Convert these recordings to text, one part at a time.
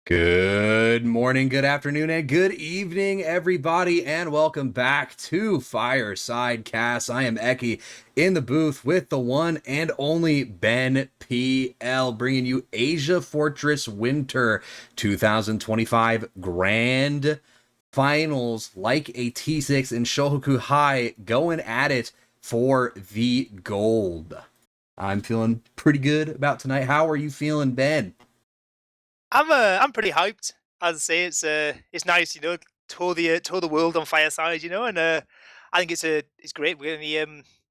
Good morning, good afternoon, and good evening, everybody, and welcome back to Fireside Cast. I am Eki in the booth with the one and only Ben PL, bringing you Asia Fortress Winter 2025 Grand Finals, like a T6 in Shohoku High, going at it for the gold. I'm feeling pretty good about tonight. How are you feeling, Ben? I'm pretty hyped. As I say, it's nice, tour the world on Fireside, and I think it's great. We're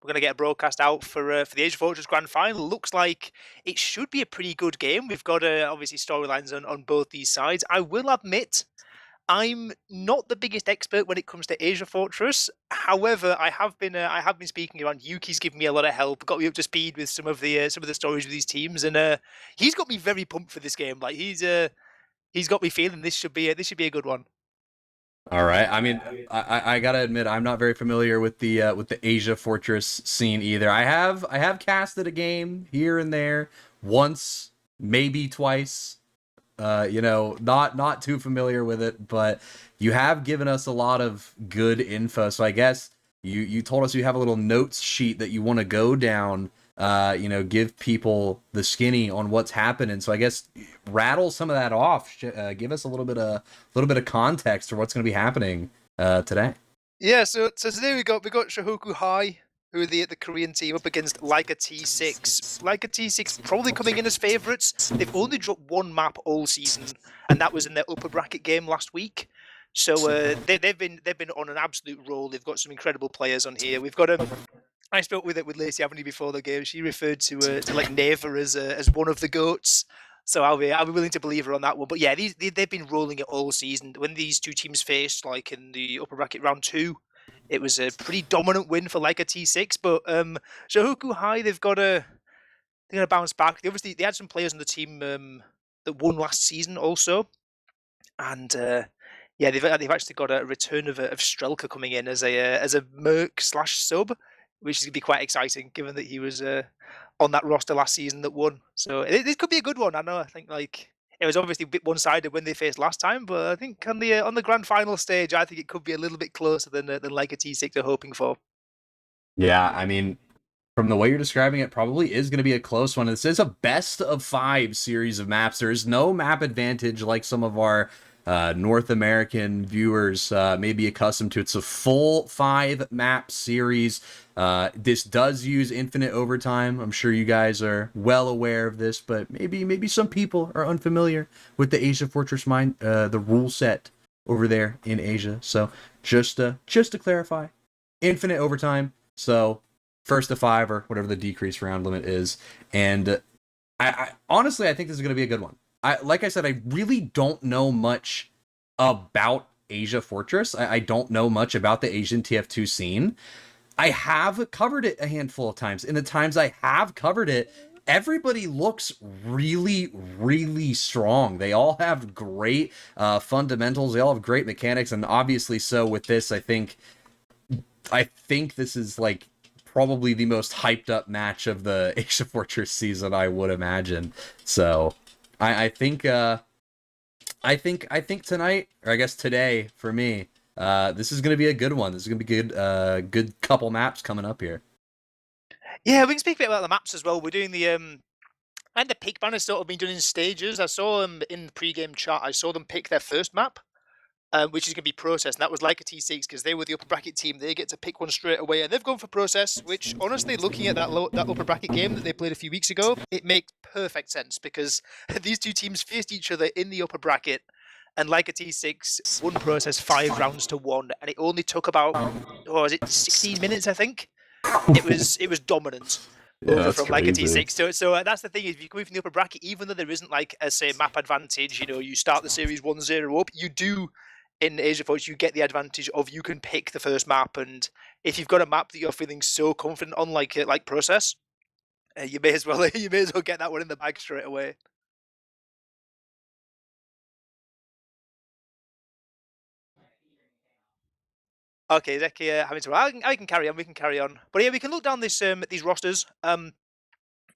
gonna get a broadcast out for the Asia Fortress Grand Final. Looks like it should be a pretty good game. We've got obviously storylines on both these sides. I will admit, I'm not the biggest expert when it comes to Asia Fortress. However, I have been speaking around. Yuki's given me a lot of help, got me up to speed with some of the stories of these teams, and he's got me very pumped for this game. Like he's got me feeling this should be a good one. All right. I mean, I gotta admit, I'm not very familiar with the Asia Fortress scene either. I have casted a game here and there, once, maybe twice. Not too familiar with it, but you have given us a lot of good info. So I guess you told us you have a little notes sheet that you want to go down. Give people the skinny on what's happening. So I guess rattle some of that off. Give us a little bit of context for what's going to be happening today. Yeah, so today we got Shohoku High, who are the Korean team, up against like a T6. Like a T6 probably coming in as favourites. They've only dropped one map all season, and that was in their upper bracket game last week. So they've been on an absolute roll. They've got some incredible players on here. We've got I spoke with Lacey Avenue before the game. She referred to like Neva as one of the goats. So I'll be willing to believe her on that one. But yeah, they've been rolling it all season. When these two teams faced, like in the upper bracket round two, it was a pretty dominant win for like a T6. But Shohoku High, they're gonna bounce back. They had some players on the team that won last season also, and yeah, they've actually got a return of Strelka coming in as a merc slash sub, which is gonna be quite exciting given that he was on that roster last season that won. So it could be a good one. I know. I think like it was obviously a bit one sided when they faced last time, but I think on the grand final stage, I think it could be a little bit closer than like a T6 are hoping for. Yeah, I mean, from the way you're describing it, probably is going to be a close one. This is a best of five series of maps. There is no map advantage like some of our North American viewers may be accustomed to. It's a full five map series. This does use infinite overtime. I'm sure you guys are well aware of this, but maybe some people are unfamiliar with the Asia Fortress the rule set over there in Asia. So just to clarify, infinite overtime. So first to five or whatever the decreased round limit is. And I honestly, I think this is going to be a good one. Like I said, I really don't know much about Asia Fortress. I don't know much about the Asian TF2 scene. I have covered it a handful of times. In the times I have covered it, everybody looks really, really strong. They all have great fundamentals. They all have great mechanics, and obviously, so with this, I think this is like probably the most hyped up match of the Asia Fortress season, I would imagine. So I think tonight, or I guess today for me, this is gonna be a good one. This is gonna be good couple maps coming up here. Yeah, we can speak a bit about the maps as well. We're doing the and the pick ban has sort of been done in stages. I saw them in the pre-game chat. I saw them pick their first map, which is going to be Process, and that was like a T6 because they were the upper bracket team. They get to pick one straight away, and they've gone for Process. Which, honestly, looking at that upper bracket game that they played a few weeks ago, it makes perfect sense because these two teams faced each other in the upper bracket, and like a T6 won Process 5 rounds to 1, and it only took about was it 16 minutes, I think. It was dominant Yeah, over that's from like a crazy. T6. So that's the thing is, if you come in from the upper bracket, even though there isn't like a say map advantage, you start the series 1-0 up. You do in Asia Force, you get the advantage of you can pick the first map, and if you've got a map that you're feeling so confident on, like Process, you may as well get that one in the bag straight away. Okay, Zeki, having to. I can carry on. We can carry on. But yeah, we can look down these rosters.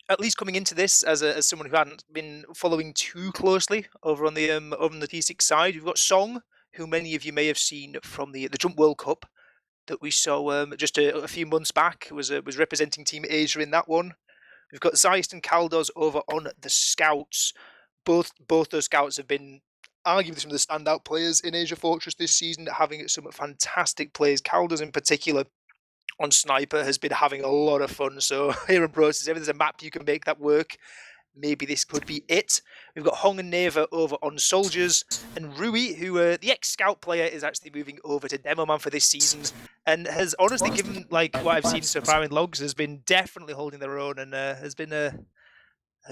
at least coming into this as someone who hadn't been following too closely over on the T6 side, we've got Song, who many of you may have seen from the Jump World Cup that we saw just a few months back. Was representing Team Asia in that one. We've got Zeist and Kaldos over on the Scouts. Both those Scouts have been arguably some of the standout players in Asia Fortress this season, having some fantastic plays. Kaldos in particular on Sniper has been having a lot of fun. So here in Process, if there's a map you can make that work, maybe this could be it. We've got Hong and Neva over on Soldiers, and Rui, who the ex-Scout player, is actually moving over to Demo Man for this season, and has honestly, given like what I've seen so far in logs, has been definitely holding their own, and has been a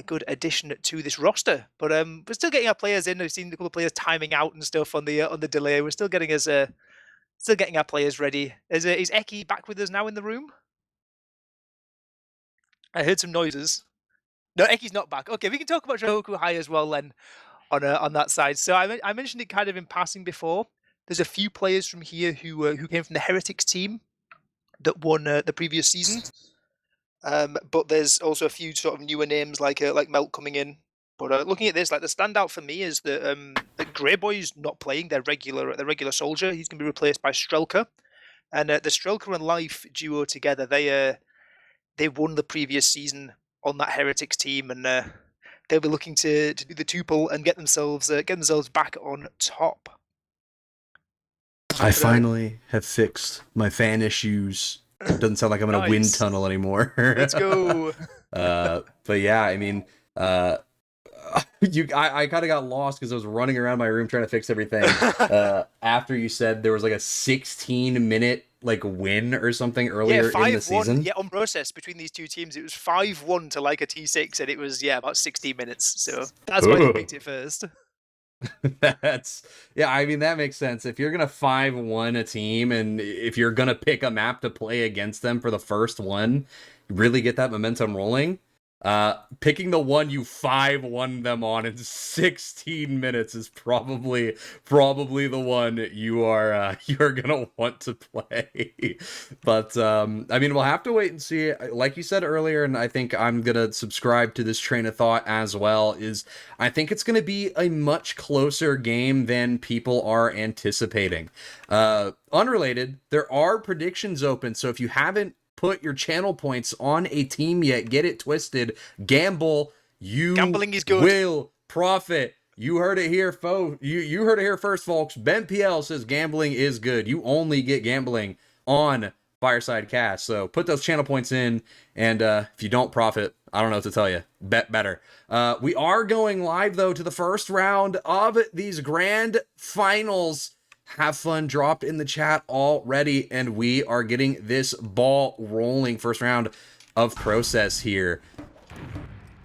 good addition to this roster. But we're still getting our players in. We've seen a couple of players timing out and stuff on the delay. We're still getting us still getting our players ready. Is Eki back with us now in the room? I heard some noises. No, Eki's not back. Okay, we can talk about Shohoku High as well then on that side. So I mentioned it kind of in passing before. There's a few players from here who came from the Heretics team that won the previous season. But there's also a few sort of newer names like Melt coming in. But looking at this, like the standout for me is that Greyboy's not playing their regular soldier. He's going to be replaced by Strelka, and the Strelka and Life duo together, they won the previous season on that Heretics team, and they'll be looking to do the tuple and get themselves back on top. I finally have fixed my fan issues. It doesn't sound like I'm in a wind tunnel anymore. Let's go. But yeah, I mean, I kind of got lost because I was running around my room trying to fix everything. After you said there was like a 16-minute like win or something earlier in the season. Yeah, on Process between these two teams, it was 5-1 to like a T6, and it was about 16 minutes. So that's why they picked it first. I mean, that makes sense. If you're gonna 5-1 a team, and if you're gonna pick a map to play against them for the first one, really get that momentum rolling. Picking the one you 5-1 them on in 16 minutes is probably the one you're gonna want to play. But I mean, we'll have to wait and see. Like you said earlier, and I think I'm gonna subscribe to this train of thought as well, is I think it's gonna be a much closer game than people are anticipating. Unrelated, there are predictions open, so if you haven't put your channel points on a team yet, get it twisted. Gamble. Gambling is good. Will profit. You heard it here, folks. You heard it here first, folks. Ben PL says gambling is good. You only get gambling on Fireside Cast. So put those channel points in, and if you don't profit, I don't know what to tell you. Bet better. We are going live though to the first round of these grand finals. Have fun dropped in the chat already, and we are getting this ball rolling. First round of Process here.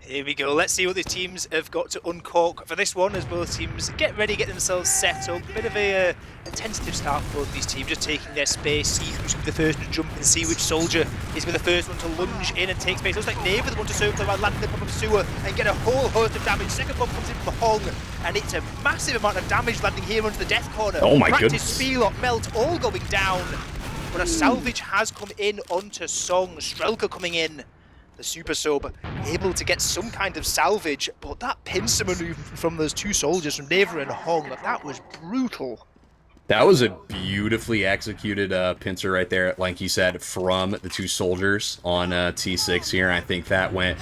Here we go. Let's see what the teams have got to uncork for this one as both teams get ready, get themselves set up. A bit of a tentative start for both these teams, just taking their space, see who's going to be the first to jump and see which soldier is going to be the first one to lunge in and take space. Looks like Neva the one to circle around, landing the pump of sewer and get a whole host of damage. Second bomb comes in from Hong, and it's a massive amount of damage landing here onto the death corner. Oh my goodness. Spielot, Melt, all going down. But a salvage has come in onto Song. Strelka coming in. The super sub able to get some kind of salvage, but that pincer maneuver from those two soldiers from Neva and Hong, that was brutal. That was a beautifully executed pincer right there, like you said, from the two soldiers on T6 here. I think that went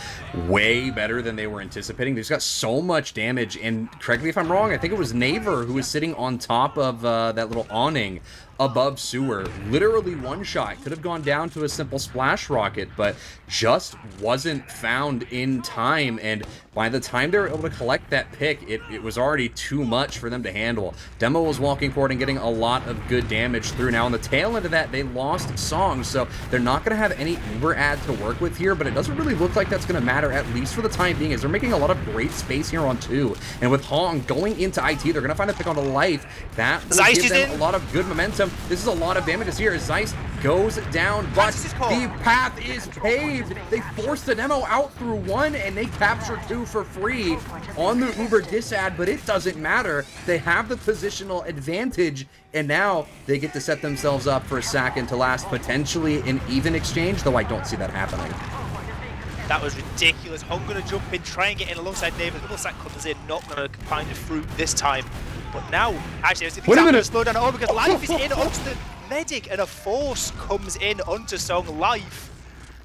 way better than they were anticipating. They've got so much damage, and correct me if I'm wrong, I think it was Neva who was sitting on top of that little awning above sewer. Literally one shot. Could have gone down to a simple splash rocket, but just wasn't found in time. And by the time they were able to collect that pick, it was already too much for them to handle. Demo was walking forward and getting a lot of good damage through. Now on the tail end of that, they lost Song, so they're not going to have any Uber ad to work with here, but it doesn't really look like that's going to matter, at least for the time being, as they're making a lot of great space here on 2. And with Hong going into IT, they're going to find a pick on the Life. That will give them a lot of good momentum. This is a lot of damages here as Zeist goes down, but the path is paved. They forced the demo out through 1, and they capture 2 for free on the Uber disad, but it doesn't matter. They have the positional advantage, and now they get to set themselves up for a second to last, potentially an even exchange, though I don't see that happening. That was ridiculous. Hong gonna jump in, try and get in alongside Neighbour. Double sack comes in, not gonna find the fruit this time. But now, actually, I was thinking gonna slow down at all because Life is in onto the medic, and a force comes in onto Song. Life,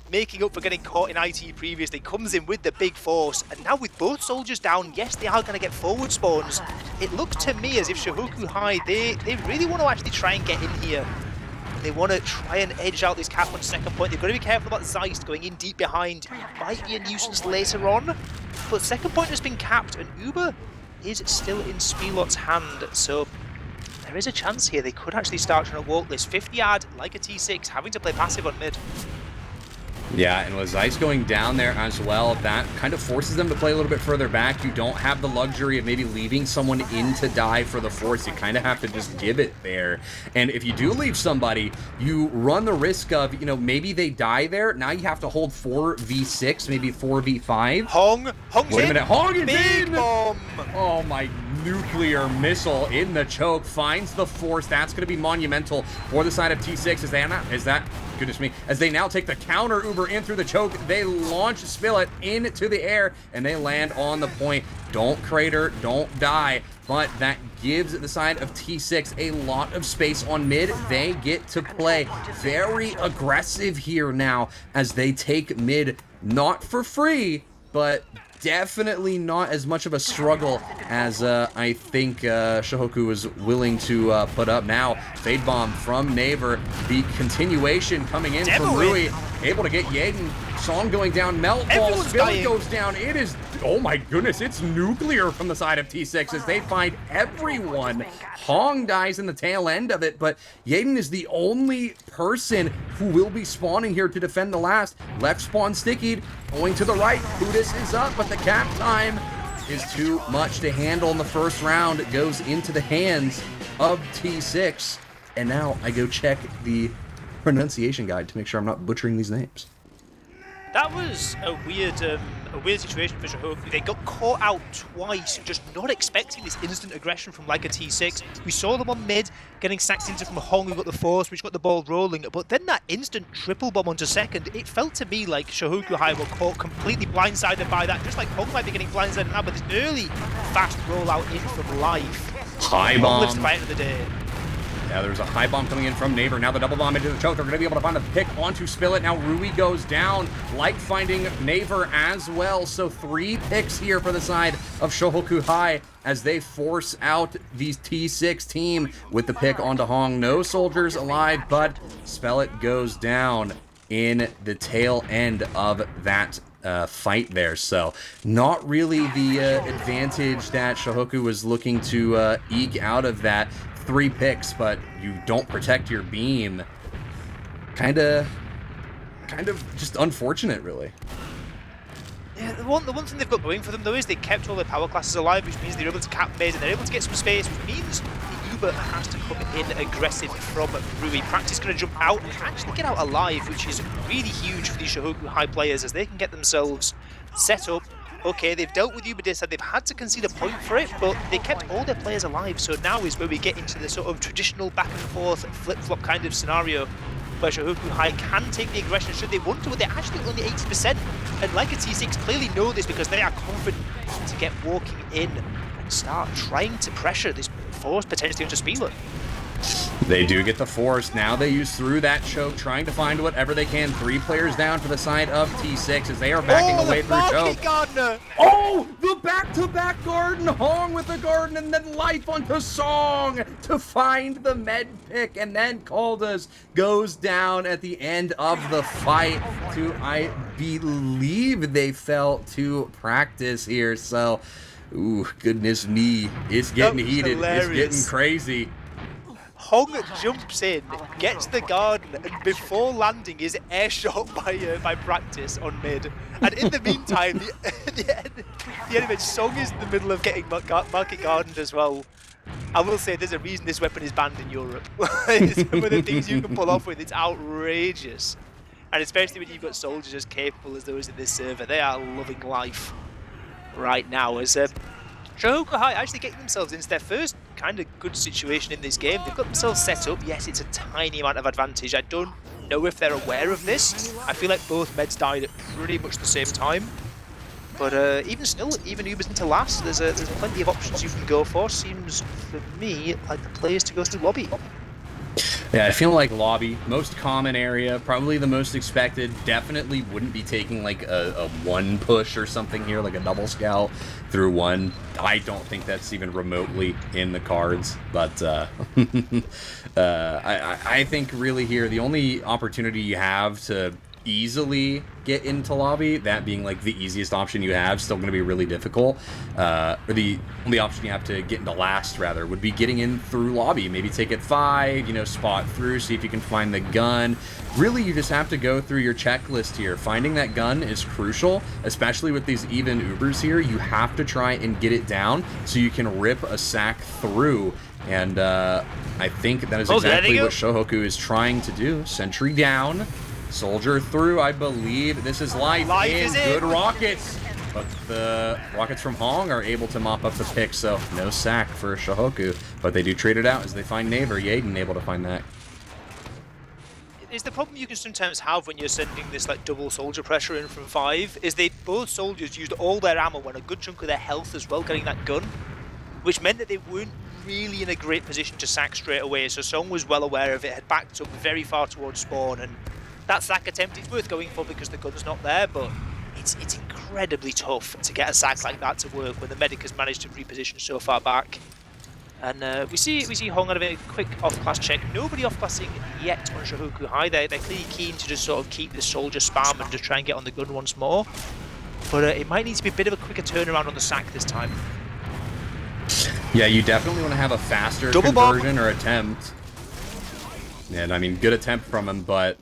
making up for getting caught in IT previously, comes in with the big force, and now with both soldiers down, yes, they are going to get forward spawns. It looks to me as if Shohoku High, they really want to actually try and get in here. They want to try and edge out this cap on second point. They've got to be careful about Zeist going in deep behind. It might be a nuisance later on, but second point has been capped, and Uber is still in Spilot's hand, so there is a chance here. They could actually start trying to walk this 50 yard like a T6, having to play passive on mid. Yeah, and with Zeiss going down there as well, that kind of forces them to play a little bit further back. You don't have the luxury of maybe leaving someone in to die for the force. You kind of have to just give it there. And if you do leave somebody, you run the risk of, you know, maybe they die there. Now you have to hold 4v6, maybe 4v5. Hong's Wait a minute, Hong is big in! bomb! Oh my, nuclear missile in the choke, finds the force. That's going to be monumental for the side of T6. Goodness me, as they now take the counter Uber in through the choke, they launch Spillet into the air, and they land on the point. Don't crater, don't die, but that gives the side of T6 a lot of space on mid. They get to play very aggressive here now as they take mid, not for free, but definitely not as much of a struggle as I think Shohoku was willing to put up. Now, Fade Bomb from Naver, the continuation coming in from Rui, able to get Yaden. Song going down, Meltball, Spill goes down. It is, oh my goodness, it's nuclear from the side of T6 as they find everyone. Hong dies in the tail end of it, but Yaden is the only person who will be spawning here to defend the last. Left spawn stickied, going to the right. Kudis is up, but the cap time is too much to handle in the first round. It goes into the hands of T6. And now I go check the pronunciation guide to make sure I'm not butchering these names. That was a weird situation for Shohoku. They got caught out twice, just not expecting this instant aggression from like a T6. We saw them on mid, getting sacked into from Hong, who got the force, which got the ball rolling. But then that instant triple bomb onto second, it felt to me like Shohoku High were caught completely blindsided by that, just like Hong might be getting blindsided now, but this early fast rollout in from Life. High bomb. Lives to fight of the day. Yeah, there's a high bomb coming in from Naver. Now the double bomb into the choke. They're going to be able to find a pick onto Spillet. Now Rui goes down. Light finding Naver as well. So 3 picks here for the side of Shohoku High as they force out the T6 team with the pick onto Hong. No soldiers alive, but Spillet goes down in the tail end of that fight there. So not really the advantage that Shohoku was looking to eke out of that. 3 picks, but you don't protect your beam. Kind of just unfortunate, really. Yeah, the one thing they've got going for them though is they kept all their power classes alive, which means they're able to cap mid and they're able to get some space, which means the Uber has to come in aggressive from Rui. Practice going to jump out and actually get out alive, which is really huge for these Shohoku High players as they can get themselves set up. Okay, they've dealt with Uberdis and they've had to concede a point for it, but they kept all their players alive, so now is where we get into the sort of traditional back and forth flip-flop kind of scenario where Shohoku High can take the aggression should they want to, but they're actually only 80%, and like a T6 clearly know this because they are confident to get walking in and start trying to pressure this force potentially onto Spieler. They do get the force. Now they use through that choke, trying to find whatever they can. 3 players down for the side of T6 as they are backing away through choke. Gardener. Oh, the back-to-back garden. Hong with the garden and then Life onto Song to find the med pick. And then Caldas goes down at the end of the fight to, I believe they fell to practice here. So, ooh, goodness me. It's getting heated. Hilarious. It's getting crazy. Hong jumps in, gets the garden, and before landing is airshot by Practice on mid. And in the meantime, the enemy Song is in the middle of getting market gardened as well. I will say there's a reason this weapon is banned in Europe. Some of the things you can pull off with, it's outrageous. And especially when you've got soldiers as capable as those in this server, they are loving life right now. As Shohoku High actually getting themselves into their first kind of good situation in this game. They've got themselves set up. Yes, it's a tiny amount of advantage. I don't know if they're aware of this. I feel like both meds died at pretty much the same time. But even still, even Uber's into last, there's plenty of options you can go for. Seems, for me, like the players to go through lobby. Yeah, I feel like lobby, most common area, probably the most expected. Definitely wouldn't be taking like a one push or something here, like a double scout through one. I don't think that's even remotely in the cards, but I think really here, the only opportunity you have to easily get into lobby, that being like the easiest option you have, still going to be really difficult, or the only option you have to get into last rather would be getting in through lobby. Maybe take it 5, you know, spot through, see if you can find the gun. Really, you just have to go through your checklist here. Finding that gun is crucial, especially with these even Ubers here. You have to try and get it down so you can rip a sack through. And I think that is exactly what Shohoku is trying to do. Sentry down. Soldier through, I believe. This is life in. Good rockets. But the rockets from Hong are able to mop up the pick, so no sack for Shohoku. But they do trade it out as they find Naver. Yaden able to find that. Is the problem you can sometimes have when you're sending this like double soldier pressure in from 5, is both soldiers used all their ammo and a good chunk of their health as well getting that gun, which meant that they weren't really in a great position to sack straight away. So Song was well aware of it, had backed up very far towards spawn, and that sack attempt is worth going for because the gun's not there, but it's incredibly tough to get a sack like that to work when the medic has managed to reposition so far back. And we see Hong out of a quick off-class check. Nobody off-classing yet on Shohoku High. They're clearly keen to just sort of keep the soldier spam and just try and get on the gun once more. But it might need to be a bit of a quicker turnaround on the sack this time. Yeah, you definitely want to have a faster conversion or attempt. And I mean, good attempt from him, but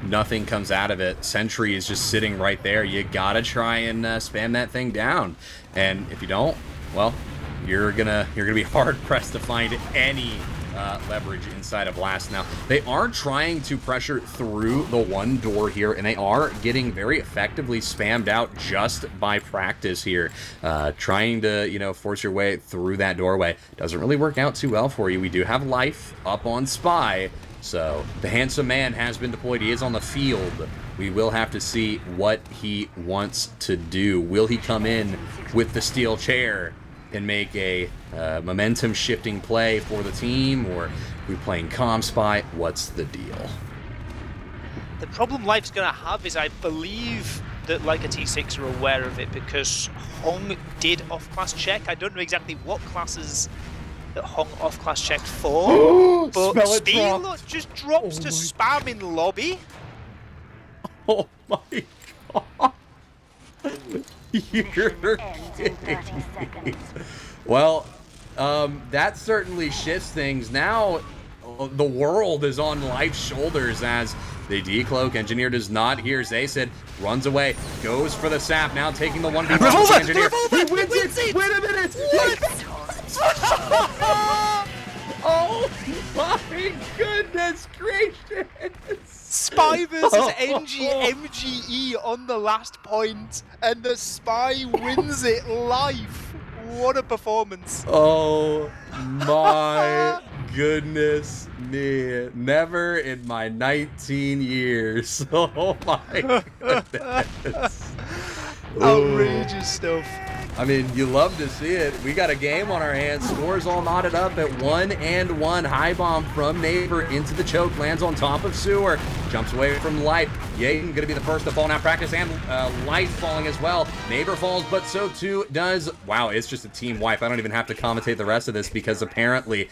nothing comes out of it. Sentry is just sitting right there. You gotta try and spam that thing down. And if you don't, well, you're gonna be hard pressed to find any leverage inside of last. Now they are trying to pressure through the one door here, and they are getting very effectively spammed out just by practice here. Trying to, you know, force your way through that doorway doesn't really work out too well for you. We do have life up on Spy. So, the handsome man has been deployed. He is on the field. We will have to see what he wants to do. Will he come in with the steel chair and make a momentum-shifting play for the team? Or are we playing Comm Spy? What's the deal? The problem Life's going to have is I believe that like a T6 are aware of it because Hong did off-class check. I don't know exactly what classes that Hong off-class checked for, but Steel just drops to spam in lobby. Oh my god. You're kidding me. Well, that certainly shifts things. Now, the world is on Life's shoulders as they decloak. Engineer does not hear Zaysid, runs away, goes for the sap, now taking the 1v1 Engineer. He wins it! Wait a minute! Oh my goodness gracious! Spy versus MGE on the last point, and the Spy wins it live. What a performance! Oh my goodness me. Never in my 19 years. Oh my goodness. Outrageous stuff. I mean, you love to see it. We got a game on our hands. Scores all knotted up at 1-1. High bomb from Neighbor into the choke. Lands on top of Sewer. Jumps away from Life. Yaden going to be the first to fall now. Practice and Life falling as well. Neighbor falls, but so too does... Wow, it's just a team wipe. I don't even have to commentate the rest of this because apparently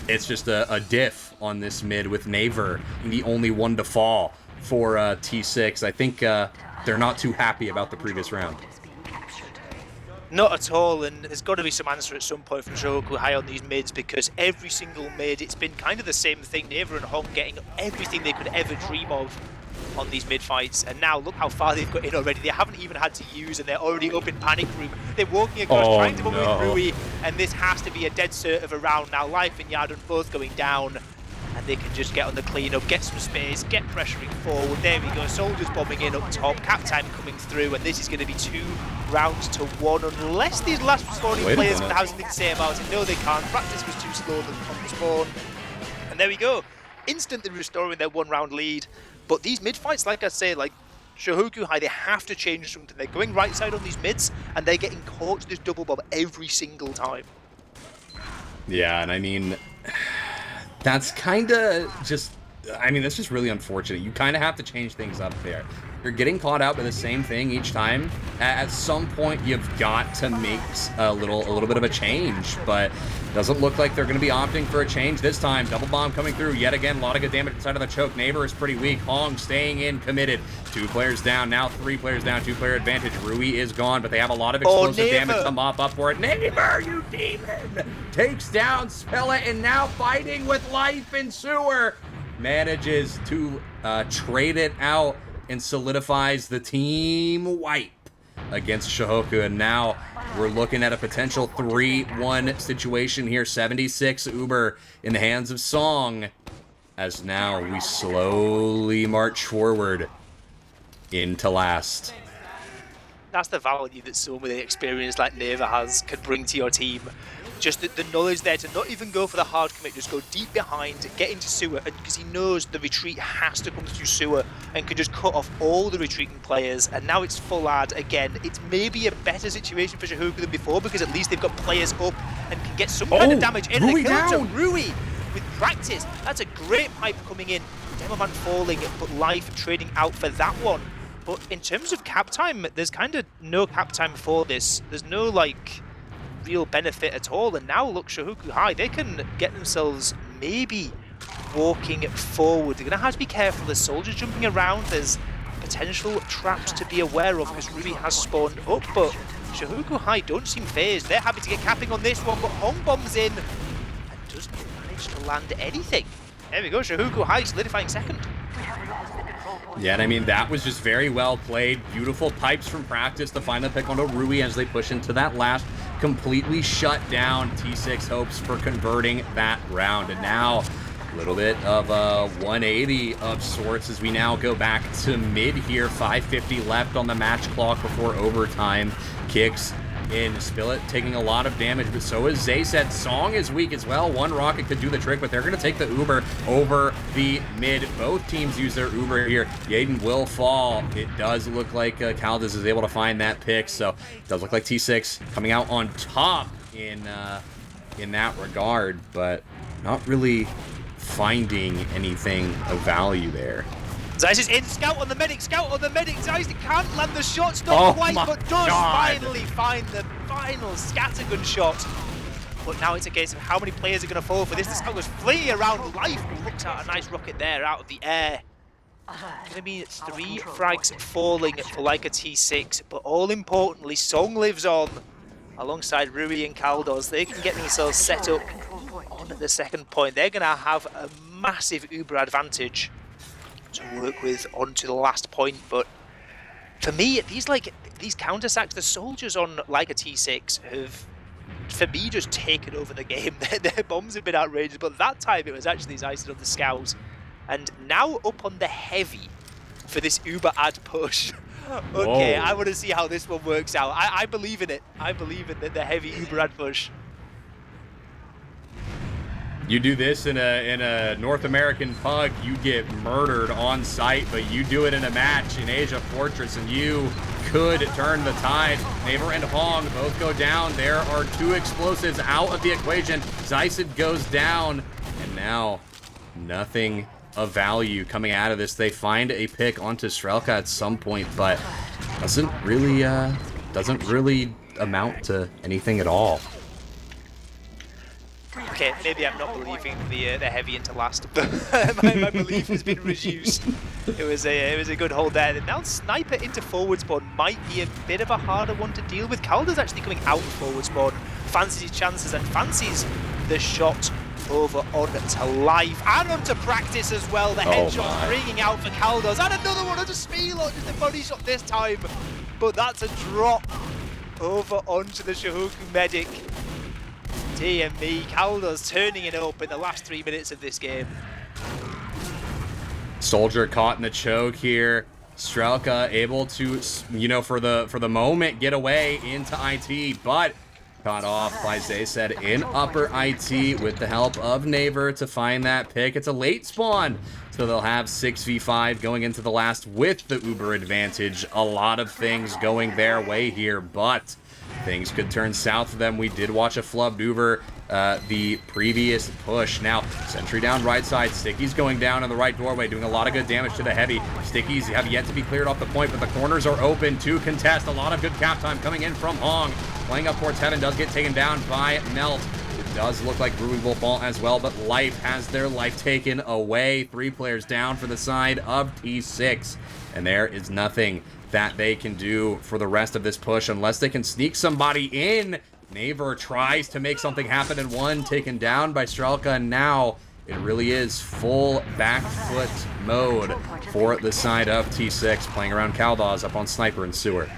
it's just a diff on this mid with Neighbor the only one to fall for T6. I think they're not too happy about the previous round. Not at all, and there's got to be some answer at some point from Shohoku High on these mids because every single mid, it's been kind of the same thing. Naver and Hong getting everything they could ever dream of on these mid fights, and now look how far they've got in already. They haven't even had to use, and they're already up in panic room. They're walking across, trying to bubble with Rui, and this has to be a dead cert of a round now. Life and Yadun both going down, and they can just get on the cleanup, get some space, get pressuring forward. There we go, soldiers bombing in up top, cap time coming through, and this is going to be 2 rounds to 1, unless these last spawning players can have something to say about it. No, they can't. Practice was too slow on the spawn. And there we go. instantly restoring their 1-round lead. But these mid fights, like I say, like Shohoku High, they have to change something. They're going right side on these mids, and they're getting caught to this double bomb every single time. Yeah, and I mean, that's kind of just, I mean, that's just really unfortunate. You kind of have to change things up there. You're getting caught out by the same thing each time. At some point, you've got to make a little bit of a change, but doesn't look like they're going to be opting for a change this time. Double bomb coming through yet again. A lot of good damage inside of the choke. Neighbor is pretty weak. Hong staying in, committed. 2 players down, now 3 players down. 2-player advantage. Rui is gone, but they have a lot of explosive damage to mop up for it. Neighbor, you demon! Takes down Spillet, and now fighting with life in sewer. Manages to trade it out and solidifies the team wipe against Shohoku. And now we're looking at a potential 3-1 situation here. 76 Uber in the hands of Song, as now we slowly march forward into last. That's the value that someone with experience like Neva has could bring to your team. Just the knowledge there to not even go for the hard commit, just go deep behind, get into sewer, and because he knows the retreat has to come through sewer and can just cut off all the retreating players. And now it's full ad again. It's maybe a better situation for Shohoku than before because at least they've got players up and can get some kind of damage in. Rui And a kill down. to Rui with practice. That's a great pipe coming in. Demoman falling, but life trading out for that one. But in terms of cap time, there's kind of no cap time for this. There's no like real benefit at all. And now look, Shohoku High, they can get themselves maybe walking forward. They're gonna have to be careful. There's soldiers jumping around. There's potential traps to be aware of because Rui has spawned up, but Shohoku High don't seem phased. They're happy to get capping on this one, but Hong bombs in and doesn't manage to land anything. There we go, Shohoku High solidifying second. Yeah, and I mean, that was just very well played. Beautiful pipes from practice to find the pick onto Rui as they push into that last. Completely shut down T6 hopes for converting that round. And now a little bit of a 180 of sorts as we now go back to mid here. 5:50 left on the match clock before overtime kicks in. Spillet taking a lot of damage, but so is Zay said. Song is weak as well. One rocket could do the trick, but they're going to take the Uber over the mid. Both teams use their Uber here. Yaden will fall. It does look like Caldas is able to find that pick, so it does look like T6 coming out on top in that regard, but not really finding anything of value there. Zeiss is in, scout on the medic, Zeiss can't land the shots, not quite, but does finally find the final scattergun shot. But now it's a case of how many players are going to fall for this. The scout was flinging around life, looks at a nice rocket there out of the air. Going to be 3 frags falling for like a T6, but all importantly, Song lives on alongside Rui and Caldos. They can get themselves set up on the second point. They're going to have a massive Uber advantage to work with onto the last point. But for me, these counter sacks, the soldiers on like a T6 have, for me, just taken over the game. Their bombs have been outrageous, but that time it was actually Zeiss on the scout. And now up on the heavy for this Uber ad push. Okay, I want to see how this one works out. I believe in it. I believe in the heavy Uber ad push. You do this in a North American pug, you get murdered on site, but you do it in a match in Asia Fortress, and you could turn the tide. Neighbor and Hong both go down. There are 2 explosives out of the equation. Zeisid goes down, and now nothing of value coming out of this. They find a pick onto Strelka at some point, but doesn't really amount to anything at all. Okay, maybe I'm not believing the heavy into last, but my belief has been reduced. It was a good hold there. And now Sniper into forward spawn might be a bit of a harder one to deal with. Calder's actually coming out of forward spawn, fancies his chances and fancies the shot over onto life and onto practice as well. The headshot ringing out for Caldos, and another one onto Spilo, just a body shot this time. But that's a drop over onto the Shohoku medic. Dear me, Caldos turning it up in the last 3 minutes of this game. Soldier caught in the choke here. Strelka able to, you know, for the moment get away into IT, but Caught off by Zayset in upper IT with the help of Naver to find that pick. It's a late spawn, so they'll have 6v5 going into the last with the Uber advantage. A lot of things going their way here, but things could turn south for them. We did watch a flubbed Uber the previous push. Now, sentry down right side. Sticky's going down in the right doorway, doing a lot of good damage to the heavy. Stickies have yet to be cleared off the point, but the corners are open to contest. A lot of good cap time coming in from Hong. Playing up towards heaven, does get taken down by Melt. It does look like Rui will fall as well, but Life has their life taken away. 3 players down for the side of T6. And there is nothing that they can do for the rest of this push unless they can sneak somebody in. Naver tries to make something happen in one, taken down by Strelka, and now it really is full back foot mode for the side of T6, playing around Kaldaz up on Sniper and Sewer.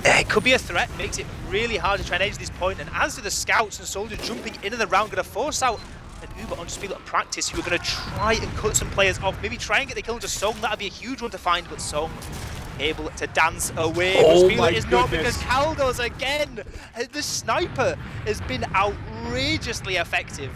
It could be a threat, makes it really hard to try and edge this point, and as to the scouts and soldiers jumping in and around, going to force out an Uber on Speed at practice, who are going to try and cut some players off, maybe try and get the kill into Song. That would be a huge one to find, but Song able to dance away. Oh but my is not, goodness. because Kaldaz again, the sniper has been outrageously effective.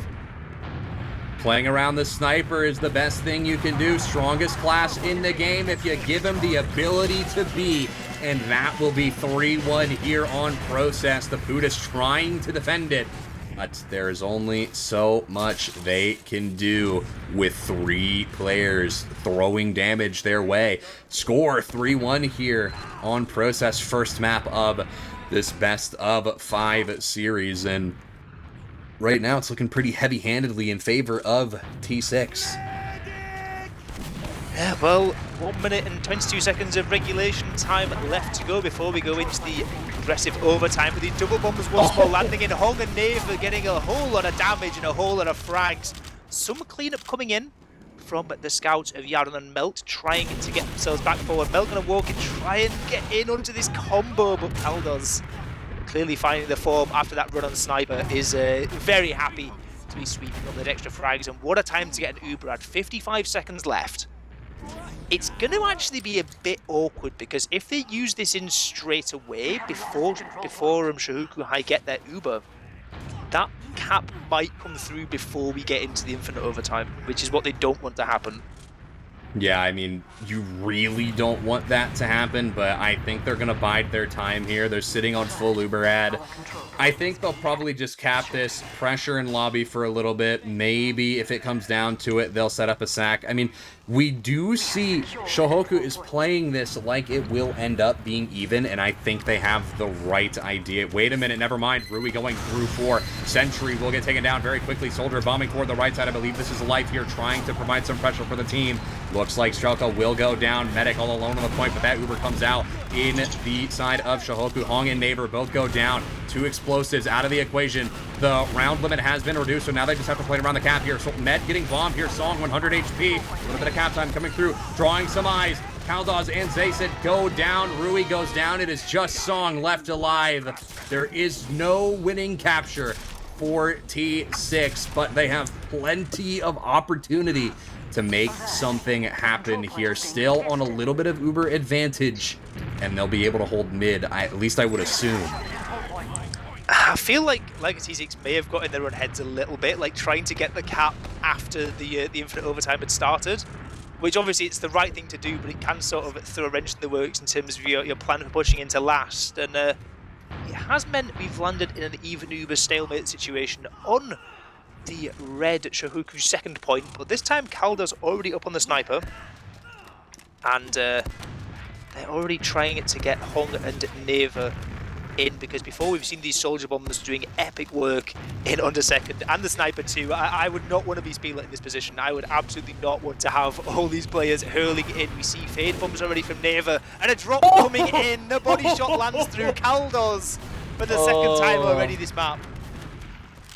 Playing around the sniper is the best thing you can do. Strongest class in the game if you give him the ability to be. And that will be 3-1 here on Process. The Buddhist trying to defend it. But there's only so much they can do with 3 players throwing damage their way. Score 3-1 here on Process, first map of this best of 5 series. And right now it's looking pretty heavy-handedly in favor of T6. Yeah, well, 1 minute and 22 seconds of regulation time left to go before we go into the aggressive overtime with the double bombers once more landing in. Hong and Nave getting a whole lot of damage and a whole lot of frags. Some cleanup coming in from the scouts of Yaron and Melt, trying to get themselves back forward. Melt gonna walk and try and get in onto this combo, but Kaldaz clearly finding the form after that run on Sniper is very happy to be sweeping up the extra frags. And what a time to get an Uber at 55 seconds left. It's going to actually be a bit awkward, because if they use this in straight away before Shohoku High get their Uber, that cap might come through before we get into the infinite overtime, which is what they don't want to happen. Yeah, I mean, you really don't want that to happen, but I think they're going to bide their time here. They're sitting on full Uber ad. I think they'll probably just cap this, pressure in lobby for a little bit. Maybe if it comes down to it, they'll set up a sack. I mean, we do see Shohoku is playing this like it will end up being even, and I think they have the right idea. Wait a minute, never mind. Rui going through 4. Sentry will get taken down very quickly. Soldier bombing toward the right side. I believe this is Life here, trying to provide some pressure for the team. Looks like Strelka will go down. Medic all alone on the point, but that Uber comes out in the side of Shohoku. Hong and Neighbor both go down. 2 explosives out of the equation. The round limit has been reduced, so now they just have to play around the cap here. So Med getting bombed here. Song 100 HP. A little bit of cap time coming through, drawing some eyes. Kaldaz and Zaysit go down. Rui goes down. It is just Song left alive. There is no winning capture for T6, but they have plenty of opportunity to make something happen here. Still on a little bit of Uber advantage, and they'll be able to hold mid, at least I would assume. I feel like T6 may have got in their own heads a little bit, like trying to get the cap after the infinite overtime had started, which obviously it's the right thing to do, but it can sort of throw a wrench in the works in terms of your plan for pushing into last. And it has meant we've landed in an even Uber stalemate situation on the red Shohoku second point, but this time Kaldaz already up on the sniper, and they're already trying to get Hong and Neva in, because before we've seen these soldier bombers doing epic work in under second, and the sniper too. I would not want to be Speedlet in this position. I would absolutely not want to have all these players hurling in. We see fade bombs already from Neva, and a drop coming in. The body shot lands through Kaldaz for the second time already this map.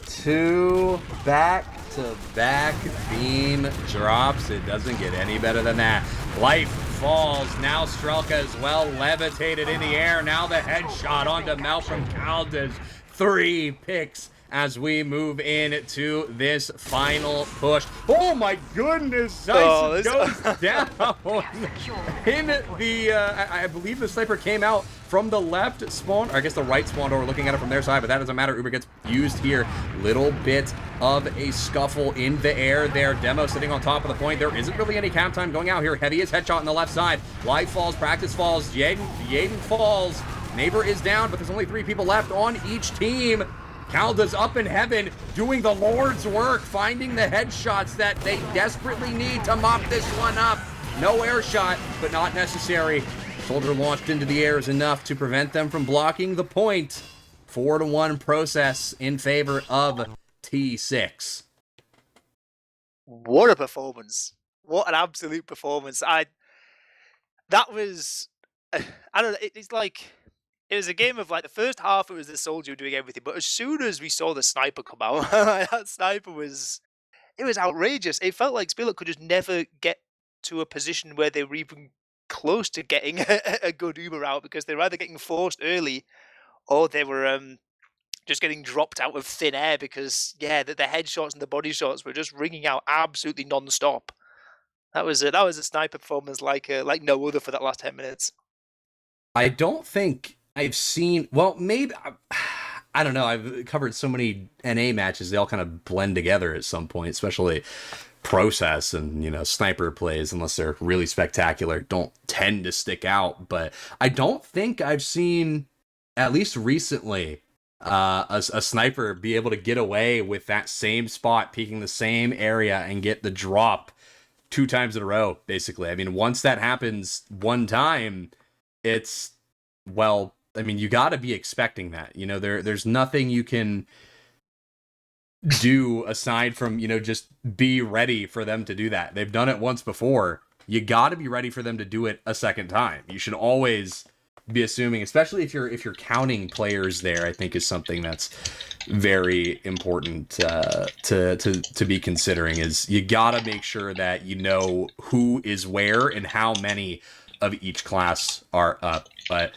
2 back-to-back beam drops. It doesn't get any better than that. Life falls. Now Strelka as well, levitated in the air. Now the headshot onto Mel from Kaldaz. 3 picks as we move into this final push. Oh my goodness, Oh, Dyson goes down in the, I believe the sniper came out from the left spawn, or I guess the right spawn door, looking at it from their side, but that doesn't matter. Uber gets used here. Little bit of a scuffle in the air there. Demo sitting on top of the point. There isn't really any cap time going out here. Heaviest headshot on the left side. Light falls, practice falls, Jaden falls. Neighbor is down, but there's only 3 people left on each team. Calda's up in heaven, doing the Lord's work, finding the headshots that they desperately need to mop this one up. No air shot, but not necessary. Soldier launched into the air is enough to prevent them from blocking the point. 4-1 process in favor of T6. What a performance. What an absolute performance. That was, I don't know, it's like, it was a game of like the first half it was the soldier doing everything, but as soon as we saw the sniper come out, that sniper was outrageous. It felt like Spillock could just never get to a position where they were even close to getting a good Uber out, because they were either getting forced early or they were just getting dropped out of thin air, because the headshots and the body shots were just ringing out absolutely non-stop. That was a sniper performance like no other for that last 10 minutes. I don't think I've seen, well, maybe, I don't know, I've covered so many NA matches, they all kind of blend together at some point, especially process and, you know, sniper plays, unless they're really spectacular, don't tend to stick out. But I don't think I've seen, at least recently, a sniper be able to get away with that same spot, peeking the same area, and get the drop 2 times in a row, basically. I mean, once that happens one time, it's, well, I mean, you got to be expecting that. You know, there's nothing you can do aside from, you know, just be ready for them to do that. They've done it once before. You got to be ready for them to do it a second time. You should always be assuming, especially if you're counting players there, I think is something that's very important to be considering. Is you got to make sure that you know who is where and how many of each class are up. But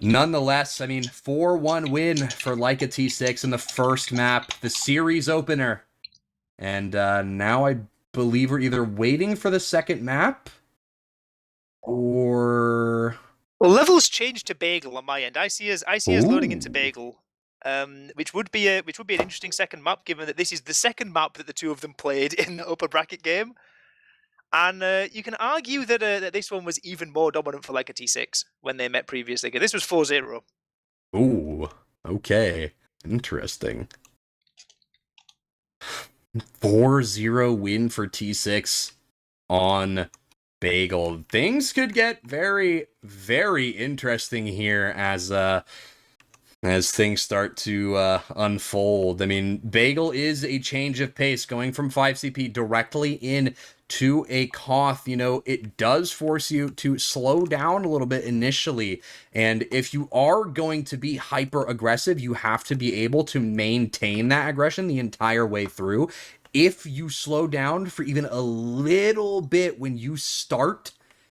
nonetheless, I mean, 4-1 win for Leica T6 in the first map, the series opener. And now I believe we're either waiting for the second map or... Well, levels changed to Bagel on my end. I see us loading into Bagel, which would be an interesting second map, given that this is the second map that the two of them played in the upper bracket game. And you can argue that this one was even more dominant for Leica T6 when they met previously. This was 4-0. Ooh, okay. Interesting. 4-0 win for T6 on Bagel. Things could get very, very interesting here as things start to unfold. I mean, Bagel is a change of pace, going from 5CP directly in to a Koth. You know, it does force you to slow down a little bit initially, and if you are going to be hyper aggressive, you have to be able to maintain that aggression the entire way through. If you slow down for even a little bit when you start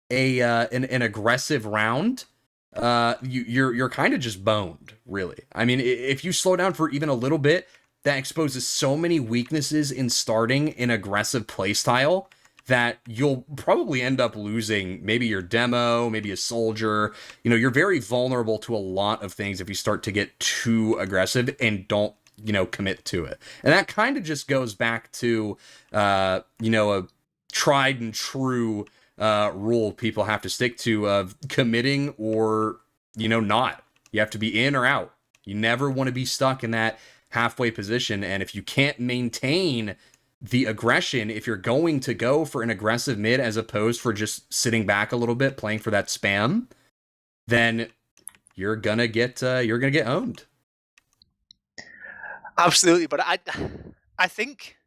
an aggressive round, you're kind of just boned, really. I mean, if you slow down for even a little bit, that exposes so many weaknesses in starting an aggressive playstyle that you'll probably end up losing maybe your demo, maybe a soldier. You know, you're very vulnerable to a lot of things if you start to get too aggressive and don't, you know, commit to it. And that kind of just goes back to, you know, a tried and true rule people have to stick to of committing or, you know, not. You have to be in or out. You never want to be stuck in that halfway position. And if you can't maintain the aggression, if you're going to go for an aggressive mid as opposed for just sitting back a little bit, playing for that spam, then you're gonna get owned. Absolutely, but I think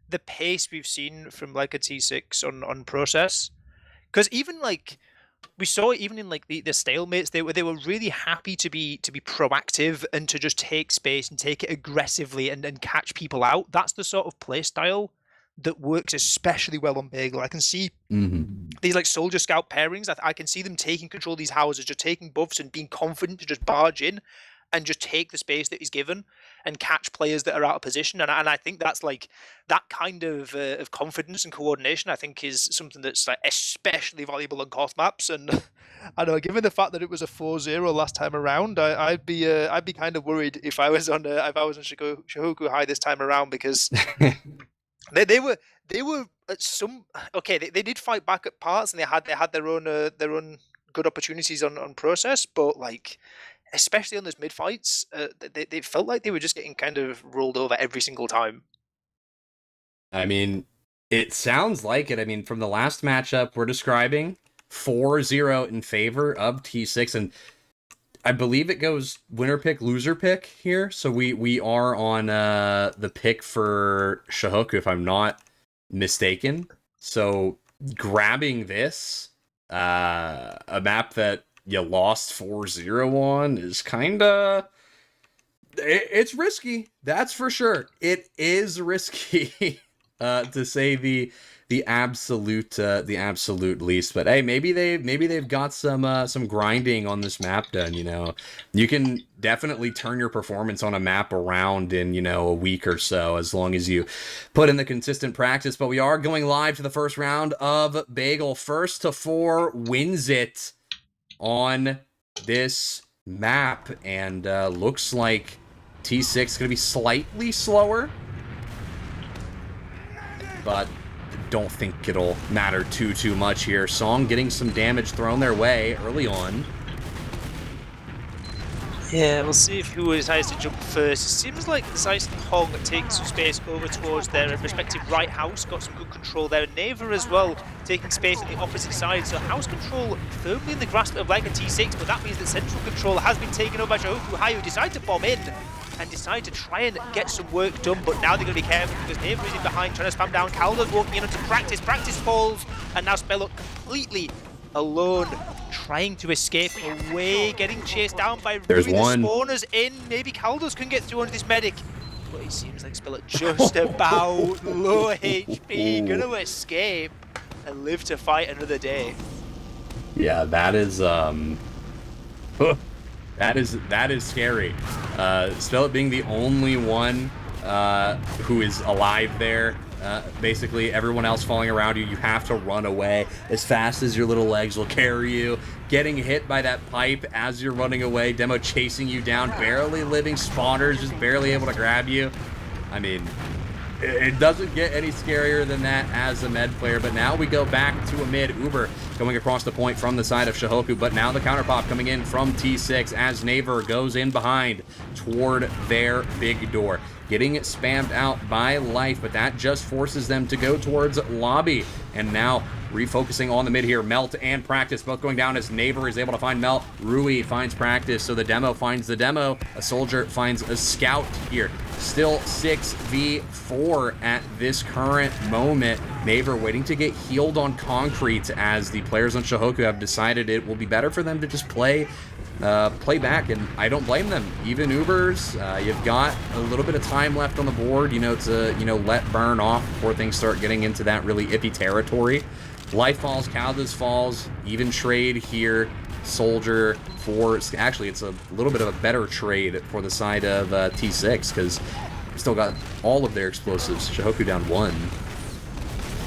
the pace we've seen from like a T6 on process, because even like we saw it even in like the stalemates, they were really happy to be proactive and to just take space and take it aggressively and catch people out. That's the sort of play style that works especially well on Bagel. I can see these like soldier scout pairings. I can see them taking control of these houses, just taking buffs and being confident to just barge in and just take the space that he's given. and catch players that are out of position. And I think that's like that kind of confidence and coordination, I think, is something that's like especially valuable on Koth maps. And I know, given the fact that it was a 4-0 last time around, I'd be kind of worried if I was on Shohoku High this time around, because they were at some they did fight back at parts, and they had their own good opportunities on process, but like especially on those mid fights, they felt like they were just getting kind of rolled over every single time. I mean, it sounds like it. I mean, from the last matchup we're describing, 4-0 in favor of T6, and I believe it goes winner pick, loser pick here. So we are on the pick for Shohoku, if I'm not mistaken. So grabbing this, a map that you lost 4-0 on, is kind of... It's risky, that's for sure. It is risky, to say the absolute least. But hey, maybe they've got some grinding on this map done. You know, you can definitely turn your performance on a map around in, you know, a week or so, as long as you put in the consistent practice. But we are going live to the first round of Bagel. First to 4 wins it on this map, and looks like T6 going to be slightly slower, but don't think it'll matter too much here. Song getting some damage thrown their way early on. Yeah, we'll see if who decides to jump first. It seems like Zeiss and Hong taking some space over towards their respective right house, got some good control there. Neva as well, taking space on the opposite side. So house control firmly in the grasp of like a T6, but that means that central control has been taken over by Shohoku High, who decide to bomb in and decide to try and get some work done. But now they're going to be careful, because Neva is in behind, trying to spam down. Caldo's walking in onto Practice. Practice falls, and now Spellot completely alone, trying to escape away, getting chased down by There's Rui. one. The spawners in. Maybe Caldos can get through onto this medic, but it seems like Spellot just about low HP, gonna escape and live to fight another day. Yeah, that is that is scary. Spellot being the only one who is alive there. Basically, everyone else falling around you, you have to run away as fast as your little legs will carry you. Getting hit by that pipe as you're running away. Demo chasing you down, barely living spawners, just barely able to grab you. I mean, it doesn't get any scarier than that as a med player. But now we go back to a mid. Uber going across the point from the side of Shohoku, but now the counter pop coming in from T6 as Naver goes in behind toward their big door. Getting spammed out by Life, but that just forces them to go towards lobby. And now refocusing on the mid here, Melt and Practice both going down as Naver is able to find Melt. Rui finds Practice, so the Demo finds the Demo. A Soldier finds a Scout here. Still 6v4 at this current moment. Naver waiting to get healed on concrete, as the players on Shohoku have decided it will be better for them to just play back, and I don't blame them. Even Ubers, you've got a little bit of time left on the board, you know, to, you know, let burn off before things start getting into that really iffy territory. Life falls, Caldas falls, even trade here. Soldier for, actually it's a little bit of a better trade for the side of T6, because still got all of their explosives. Shohoku down 1.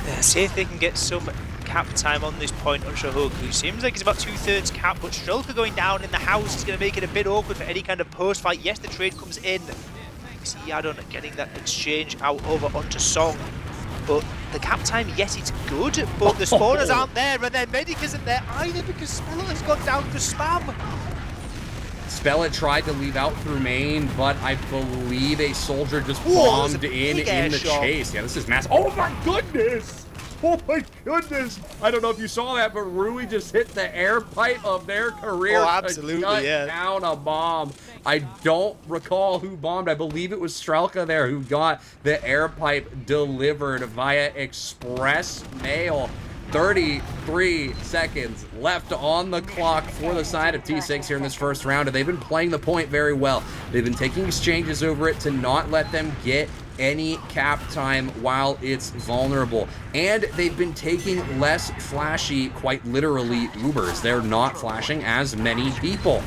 Yeah, see if they can get some cap time on this point on Shohoku. Seems like it's about 2/3 cap, but Strelka going down in the house is going to make it a bit awkward for any kind of post fight. Yes, the trade comes in. See Addon getting that exchange out over onto Song. But the cap time, yes, it's good, but the spawners aren't there, and their medic isn't there either, because Spellot has gone down for spam. Spellot tried to leave out through main, but I believe a Soldier just bombed in the chase. Yeah, this is massive. Oh my goodness! Oh my goodness! I don't know if you saw that, but Rui just hit the air pipe of their career. Oh, absolutely, to yeah. Down a bomb. I don't recall who bombed. I believe it was Strelka there who got the air pipe delivered via express mail. 33 seconds left on the clock for the side of T6 here in this first round, and they've been playing the point very well. They've been taking exchanges over it to not let them get any cap time while it's vulnerable, and they've been taking less flashy, quite literally, Ubers. They're not flashing as many people.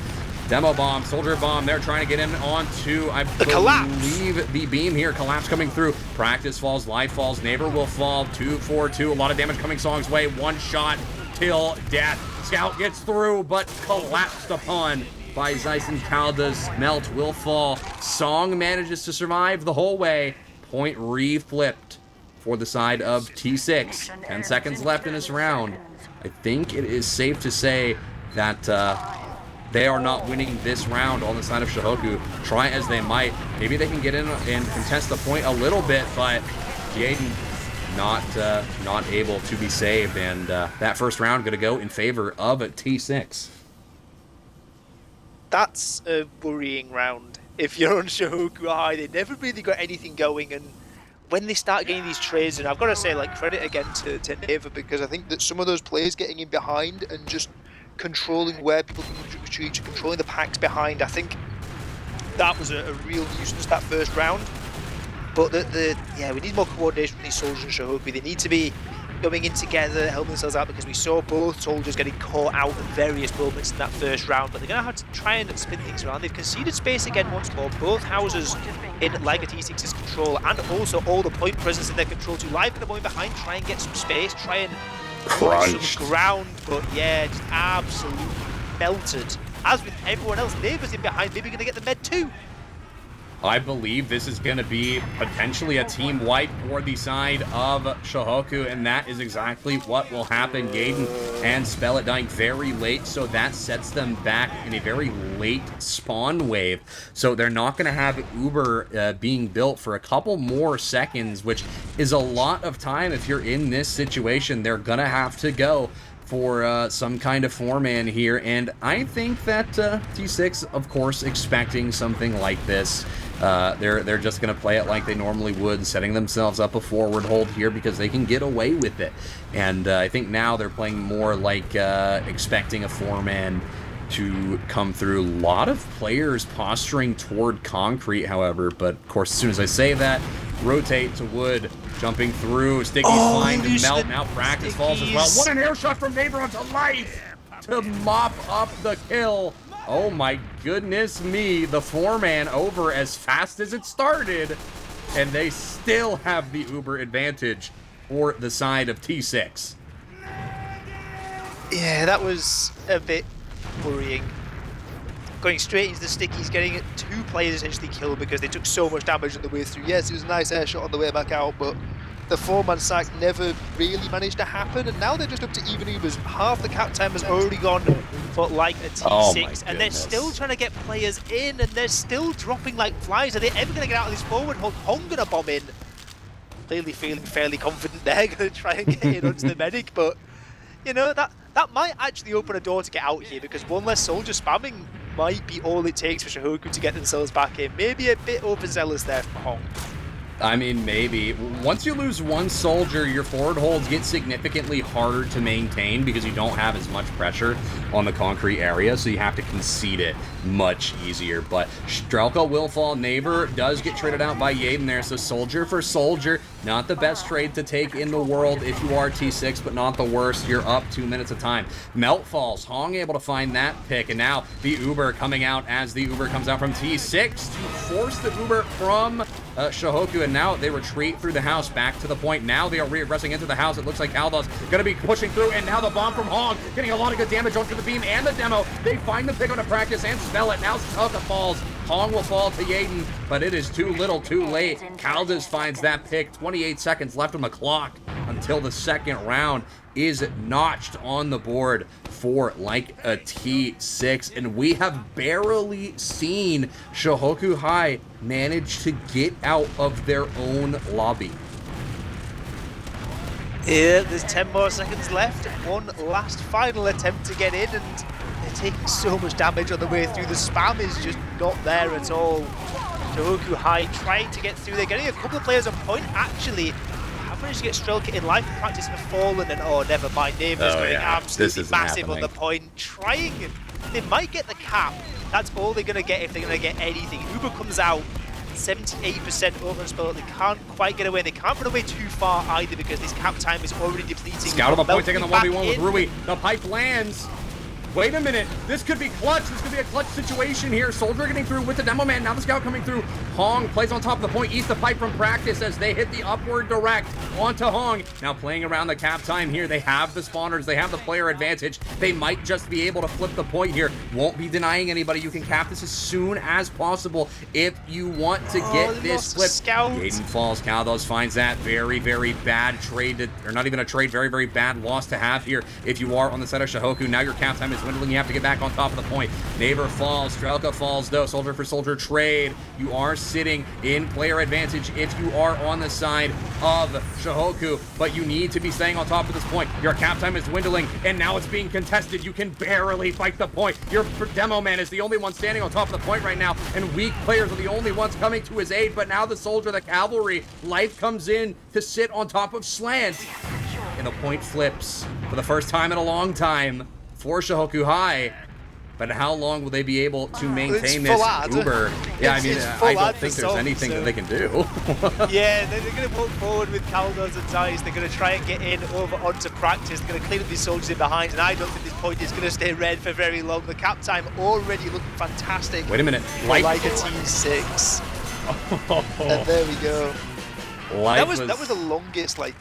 Demo bomb, soldier bomb, they're trying to get in onto, I believe, the beam here. Collapse coming through. Practice falls, life falls, neighbor will fall. 2-4-2, a lot of damage coming Song's way. One shot till death. Scout gets through, but collapsed upon by Zeiss and Caldas. Melt will fall. Song manages to survive the whole way. Point re-flipped for the side of T6. 10 seconds left in this round. I think it is safe to say that they are not winning this round on the side of Shohoku. Try as they might. Maybe they can get in and contest the point a little bit, but Jaden not able to be saved. And that first round going to go in favor of T6. That's a worrying round. If you're on Shohoku High, they never really got anything going, and when they start getting these trades, and I've got to say, like, credit again to Neva, because I think that some of those players getting in behind and just controlling where people can retreat, controlling the packs behind, I think that was a real nuisance that first round. But yeah, we need more coordination from these soldiers in Shohoku. They need to be going in together, helping themselves out, because we saw both soldiers getting caught out at various moments in that first round, but they're going to have to try and spin things around. They've conceded space again once more. Both houses in Liga T6's control, and also all the point presence in their control too. Live going to go in behind, try and get some space, try and some ground, but yeah, just absolutely melted. As with everyone else, Neighbours in behind, maybe going to get the med too. I believe this is going to be potentially a team wipe for the side of Shohoku, and that is exactly what will happen. Yaden and Spellet dying very late, so that sets them back in a very late spawn wave. So they're not going to have Uber being built for a couple more seconds, which is a lot of time if you're in this situation. They're going to have to go for some kind of four-man here, and I think that T6, of course, expecting something like this. They're just going to play it like they normally would, setting themselves up a forward hold here because they can get away with it. And I think now they're playing more like expecting a four-man to come through. A lot of players posturing toward concrete, however, but of course, as soon as I say that, rotate to wood, jumping through. Sticky's flying to Melt. Now Practice falls as well. What an air shot from Neighbor onto Life to mop up the kill. Oh my goodness me. The four-man over as fast as it started, and they still have the Uber advantage for the side of T6. Yeah, that was a bit worrying. Going straight into the stickies, getting two players essentially killed because they took so much damage on the way through. Yes, it was a nice air shot on the way back out, but the four-man sack never really managed to happen, and now they're just up to even Ubers. Half the cap time has already gone for like a T6, and they're still trying to get players in, and they're still dropping like flies. Are they ever going to get out of this forward hold? Hong going to bomb in. Clearly feeling fairly confident they're going to try and get in onto the medic, but you know, that might actually open a door to get out here, because one less soldier spamming might be all it takes for Shohoku to get themselves back in. Maybe a bit overzealous there from Hong. I mean, maybe. Once you lose one soldier, your forward holds get significantly harder to maintain because you don't have as much pressure on the concrete area, so you have to concede it much easier. But Strelka will fall. Neighbor does get traded out by Yaden there, so soldier for soldier. Not the best trade to take in the world if you are T6, but not the worst. You're up 2 minutes of time. Melt falls. Hong able to find that pick, and now the Uber coming out as the Uber comes out from T6 to force the Uber from Shohoku, and now they retreat through the house back to the point. Now they are regressing into the house. It looks like Caldas going to be pushing through, and now the bomb from Hong getting a lot of good damage onto the beam and the demo. They find the pick on a practice and spell it. Now Strelka falls. Hong will fall to Yaden, but it is too little too late. Caldas finds that pick. 28 seconds left on the clock until the second round is notched on the board for like a T6, and we have barely seen Shohoku High manage to get out of their own lobby. Yeah, there's 10 more seconds left. One last final attempt to get in, and they're taking so much damage on the way through. The spam is just not there at all. Shohoku High trying to get through. They're getting a couple of players on point, actually. I've managed to get Strelka in life practice and fallen, and oh, never mind. Neighbours going absolutely massive on the point. Trying, they might get the cap. That's all they're going to get if they're going to get anything. Uber comes out 78% over spell. They can't quite get away. They can't run away too far either because this cap time is already depleting. Scout on the point, taking the 1v1 with Rui. The pipe lands. Wait a minute. This could be clutch. This could be a clutch situation here. Soldier getting through with the demo man. Now the scout coming through. Hong plays on top of the point. Eats the pipe from practice as they hit the upward direct onto Hong. Now playing around the cap time here. They have the spawners. They have the player advantage. They might just be able to flip the point here. Won't be denying anybody. You can cap this as soon as possible if you want to get this flip. Gaiden falls. Caldos finds that. Very, very bad trade. Or not even a trade. Very, very bad loss to have here. If you are on the side of Shohoku, now your cap time is dwindling. You have to get back on top of the point. Neighbor falls. Strelka falls though. Soldier for soldier trade. You are sitting in player advantage if you are on the side of Shohoku, but you need to be staying on top of this point. Your cap time is dwindling, and now it's being contested. You can barely fight the point. Your demo man is the only one standing on top of the point right now, and weak players are the only ones coming to his aid, but now the soldier, the cavalry, life comes in to sit on top of Slant, and the point flips for the first time in a long time for Shohoku High. But how long will they be able to maintain this Uber? Yeah, I mean, I don't think there's anything that they can do. Yeah, they're going to walk forward with Caldos and Dice. They're going to try and get in over onto practice. They're going to clean up these soldiers in behind, and I don't think this point is going to stay red for very long. The cap time already looking fantastic. Wait a minute. Like a T6. And there we go. That was the longest like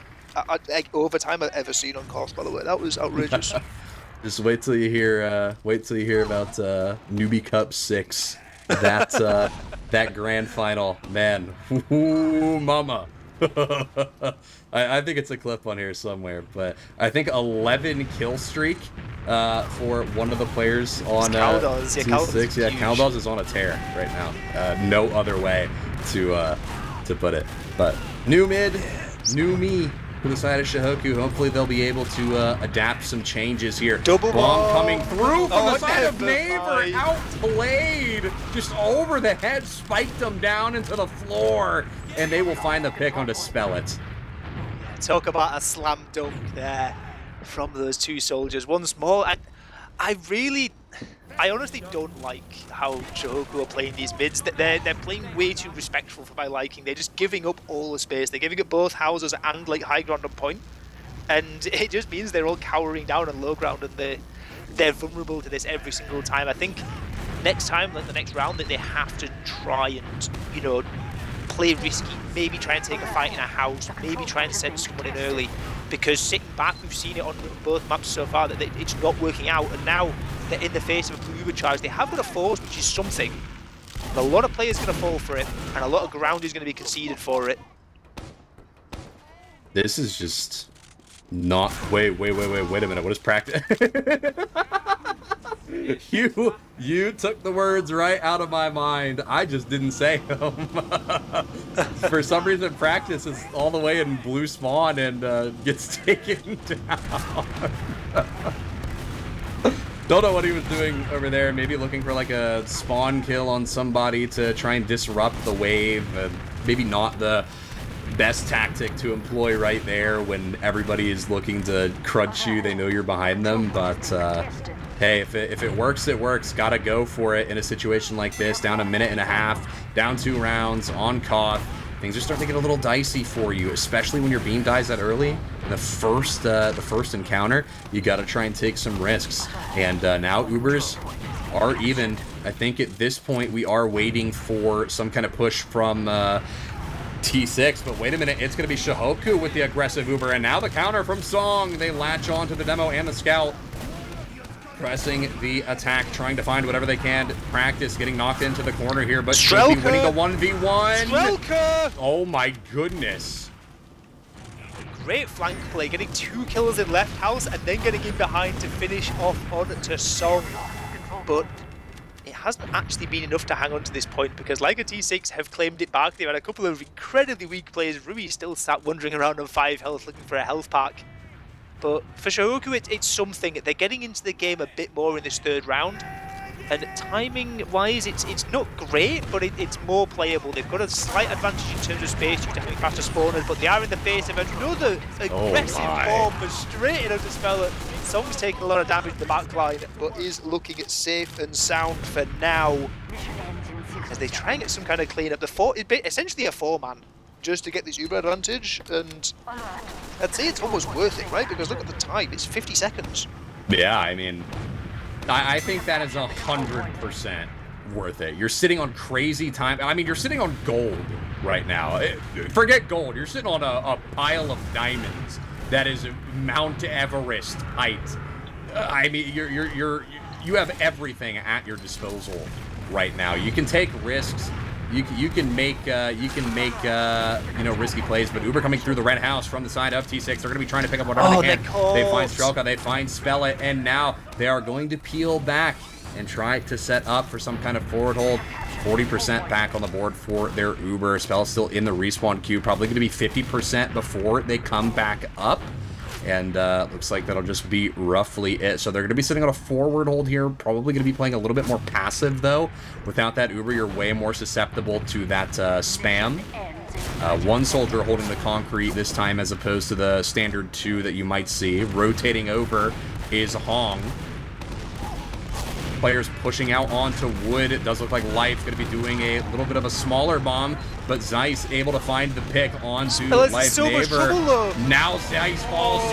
overtime I've ever seen on course, by the way. That was outrageous. Just wait till you hear about Newbie Cup 6. That that grand final, man. Ooh, mama. I think it's a clip on here somewhere, but I think 11 kill streak for one of the players on T6. Yeah, Caldos is on a tear right now. No other way to put it. But new mid, new me. To the side of Shohoku, hopefully they'll be able to adapt some changes here. Double bomb coming through from the side of Neighbor, outplayed, just over the head, spiked them down into the floor, and they will find the pick on to spell it. Talk about a slam dunk there from those two soldiers. Once more, I honestly don't like how Shohoku are playing these mids. They're playing way too respectful for my liking. They're just giving up all the space. They're giving up both houses and like high ground on point. And it just means they're all cowering down on low ground, and they're vulnerable to this every single time. I think next time, like the next round, that they have to try and, you know, play risky, maybe try and take a fight in a house, maybe try and send someone in early, because sitting back, we've seen it on both maps so far that it's not working out, and now they're in the face of a blue charge. They have got a force, which is something. And a lot of players are going to fall for it, and a lot of ground is going to be conceded for it. This is just not... Wait a minute, what is practice? You took the words right out of my mind. I just didn't say them. For some reason, practice is all the way in blue spawn and gets taken down. Don't know what he was doing over there. Maybe looking for like a spawn kill on somebody to try and disrupt the wave. Maybe not the best tactic to employ right there when everybody is looking to crunch you. They know you're behind them, but hey, if it works, it works. Gotta go for it in a situation like this. Down a minute and a half, down 2 rounds, on Koth. Things are starting to get a little dicey for you, especially when your beam dies that early. In the first encounter, you gotta try and take some risks. And now Ubers are even. I think at this point we are waiting for some kind of push from T6, but wait a minute, it's gonna be Shohoku with the aggressive Uber, and now the counter from Song. They latch on to the demo and the scout. Pressing the attack, trying to find whatever they can. Practice getting knocked into the corner here, but should be winning the 1v1. Strelka! Oh my goodness. Great flank play, getting 2 kills in left house and then getting in behind to finish off on to Song. But it hasn't actually been enough to hang on to this point, because like a T6 have claimed it back. They've had a couple of incredibly weak plays. Rui still sat wandering around on 5 health looking for a health pack. But for Shohoku, it's something. They're getting into the game a bit more in this 3rd round. And timing-wise, it's not great, but it's more playable. They've got a slight advantage in terms of space due to having faster spawners, but they are in the face of another aggressive bomb, but straight in to spell it. Song's taking a lot of damage in the backline, but is looking at safe and sound for now. As they try and get some kind of clean-up. It's essentially a 4-man. Just to get this Uber advantage, and I'd say it's almost worth it, right? Because look at the time, it's 50 seconds. Yeah, I mean, I think that is 100% worth it. You're sitting on crazy time. I mean, you're sitting on gold right now. Forget gold. You're sitting on a pile of diamonds that is Mount Everest height. I mean, you have everything at your disposal right now. You can take risks. You can make you know, risky plays, but Uber coming through the red house from the side of T6. They're going to be trying to pick up whatever they can. They find Strelka, they find Spell-It, and now they are going to peel back and try to set up for some kind of forward hold. 40% back on the board for their Uber. Spell still in the respawn queue. Probably going to be 50% before they come back up. And looks like that'll just be roughly it. So they're going to be sitting on a forward hold here. Probably going to be playing a little bit more passive, though. Without that Uber, you're way more susceptible to that spam. One soldier holding the concrete this time as opposed to the standard 2 that you might see. Rotating over is Hong. Players pushing out onto wood. It does look like Life going to be doing a little bit of a smaller bomb, but Zeiss able to find the pick onto Life Neighbor. Now Zeiss falls.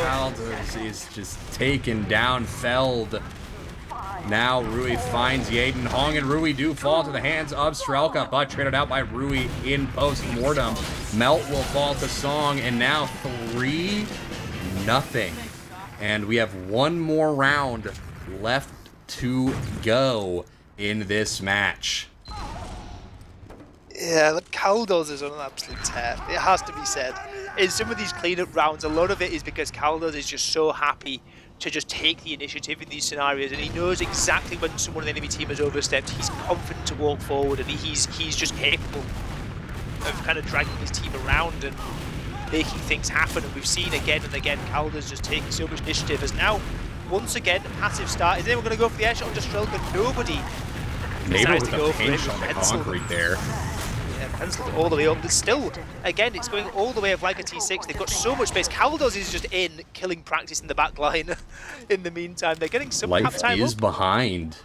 Feld is just taken down. Feld. Now Rui finds Yaden. Hong and Rui do fall to the hands of Strelka, but traded out by Rui in post-mortem. Melt will fall to Song, and now 3-0. And we have one more round left to go in this match. Yeah, look, Caldos is on an absolute tear. It has to be said. In some of these cleanup rounds, a lot of it is because Caldos is just so happy to just take the initiative in these scenarios, and he knows exactly when someone on the enemy team has overstepped. He's confident to walk forward, and he's just capable of kind of dragging his team around and making things happen. And we've seen again and again Caldos just taking so much initiative. As now, once again, passive start. Is anyone going to go for the air shot on just Strelka? Nobody. Neighbor with a pinch on the concrete there. Yeah, penciled all the way up. But still, again, it's going all the way of like a T6. They've got so much space. Caldos is just in, killing practice in the back line. In the meantime, they're getting some Life time is up. behind.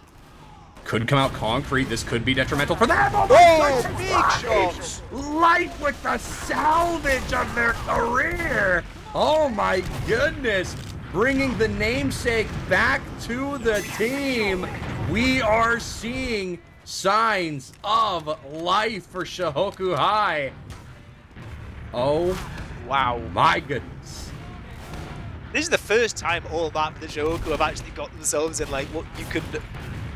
Could come out concrete. This could be detrimental for them. Oh, big shots! Life with the salvage of their career. Oh my goodness. Bringing the namesake back to the team. We are seeing signs of life for Shohoku High. Oh, wow. My goodness. This is the first time all map the Shohoku have actually got themselves in like what you could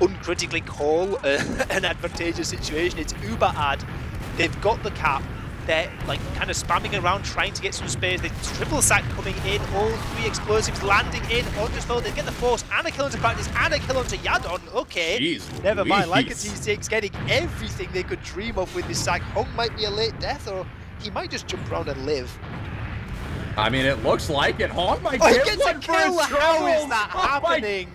uncritically call an advantageous situation. It's uber ad. They've got the cap. They're like kind of spamming around, trying to get some space. The triple sack coming in, all 3 explosives landing in onto Spell. They get the force and a kill into practice and a kill onto Yadon. Okay, jeez, never mind. Like a T6 getting everything they could dream of with this sack. Hong might be a late death, or he might just jump around and live. I mean, it looks like it. Hong might get get a one kill. for How is that happening?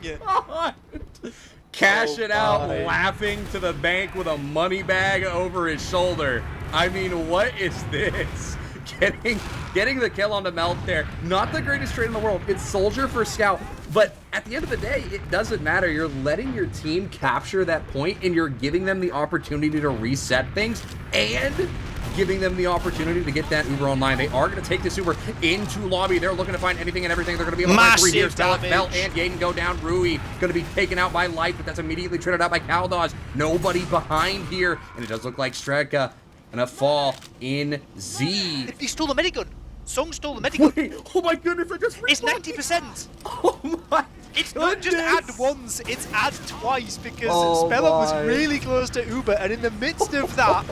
Cash it out, laughing to the bank with a money bag over his shoulder. I mean, what is this? Getting the kill onto Melt there. Not the greatest trade in the world. It's Soldier for Scout. But at the end of the day, it doesn't matter. You're letting your team capture that point, and you're giving them the opportunity to reset things, and giving them the opportunity to get that Uber online. They are going to take this Uber into lobby. They're looking to find anything and everything. They're going to be able to find 3 here. Bell and Yaden go down. Rui going to be taken out by Life, but that's immediately traded out by Caldos. Nobody behind here, and it does look like Strelka gonna fall in Z. He stole the minigun. Song stole the minigun. Wait, oh my goodness, I just It's 90%. Oh my It's not just add once, it's add twice, because Speller was really close to Uber, and in the midst of that,